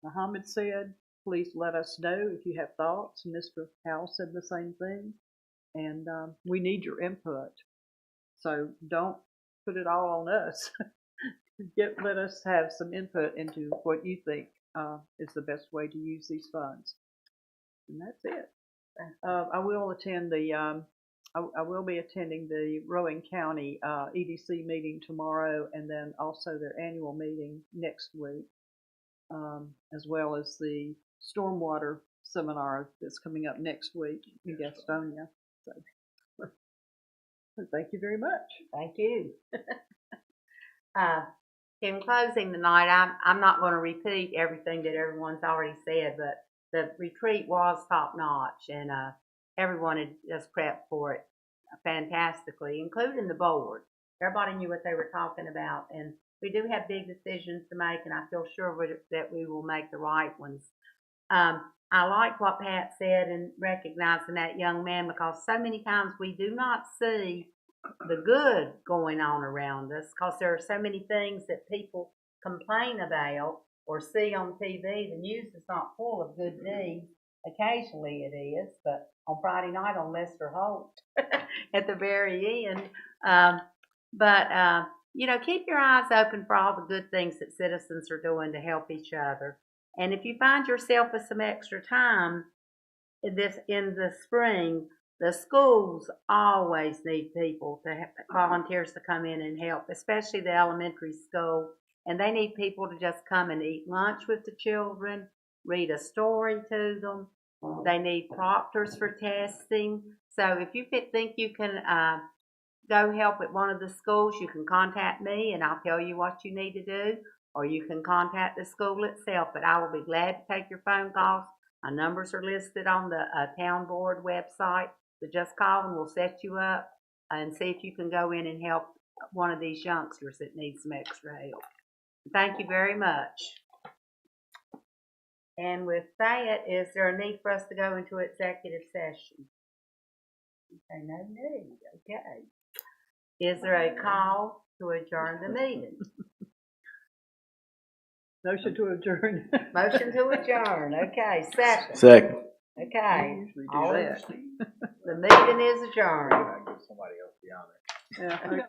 Muhammad said, please let us know if you have thoughts. Mr. Howell said the same thing. And we need your input. So don't put it all on us. Let us have some input into what you think is the best way to use these funds. And that's it. I will attend I will be attending the Rowan County EDC meeting tomorrow, and then also their annual meeting next week, as well as the stormwater seminar that's coming up next week in Gastonia. So, thank you very much. Thank you. In closing tonight, I'm not going to repeat everything that everyone's already said, but the retreat was top notch, and everyone had just prepped for it fantastically, including the board. Everybody knew what they were talking about, and we do have big decisions to make, and I feel sure that we will make the right ones. I like what Pat said in recognizing that young man, because so many times we do not see the good going on around us, because there are so many things that people complain about or see on TV. The news is not full of good deeds. Occasionally it is, but on Friday night on Lester Holt at the very end. You know, keep your eyes open for all the good things that citizens are doing to help each other. And if you find yourself with some extra time in the spring, the schools always need people to have volunteers to come in and help, especially the elementary school. And they need people to just come and eat lunch with the children, read a story to them. They need proctors for testing. So if you think you can go help at one of the schools, you can contact me and I'll tell you what you need to do, or you can contact the school itself. But I will be glad to take your phone calls. My numbers are listed on the town board website. So just call and we'll set you up and see if you can go in and help one of these youngsters that needs some extra help. Thank you very much. And with that, is there a need for us to go into executive session? Okay, no need. Okay. Is there a call to adjourn the meeting? Motion to adjourn. Motion to adjourn. Okay, second. Second. Okay. Usually do that. The meeting is adjourned. I'll give somebody else the honor. Yeah.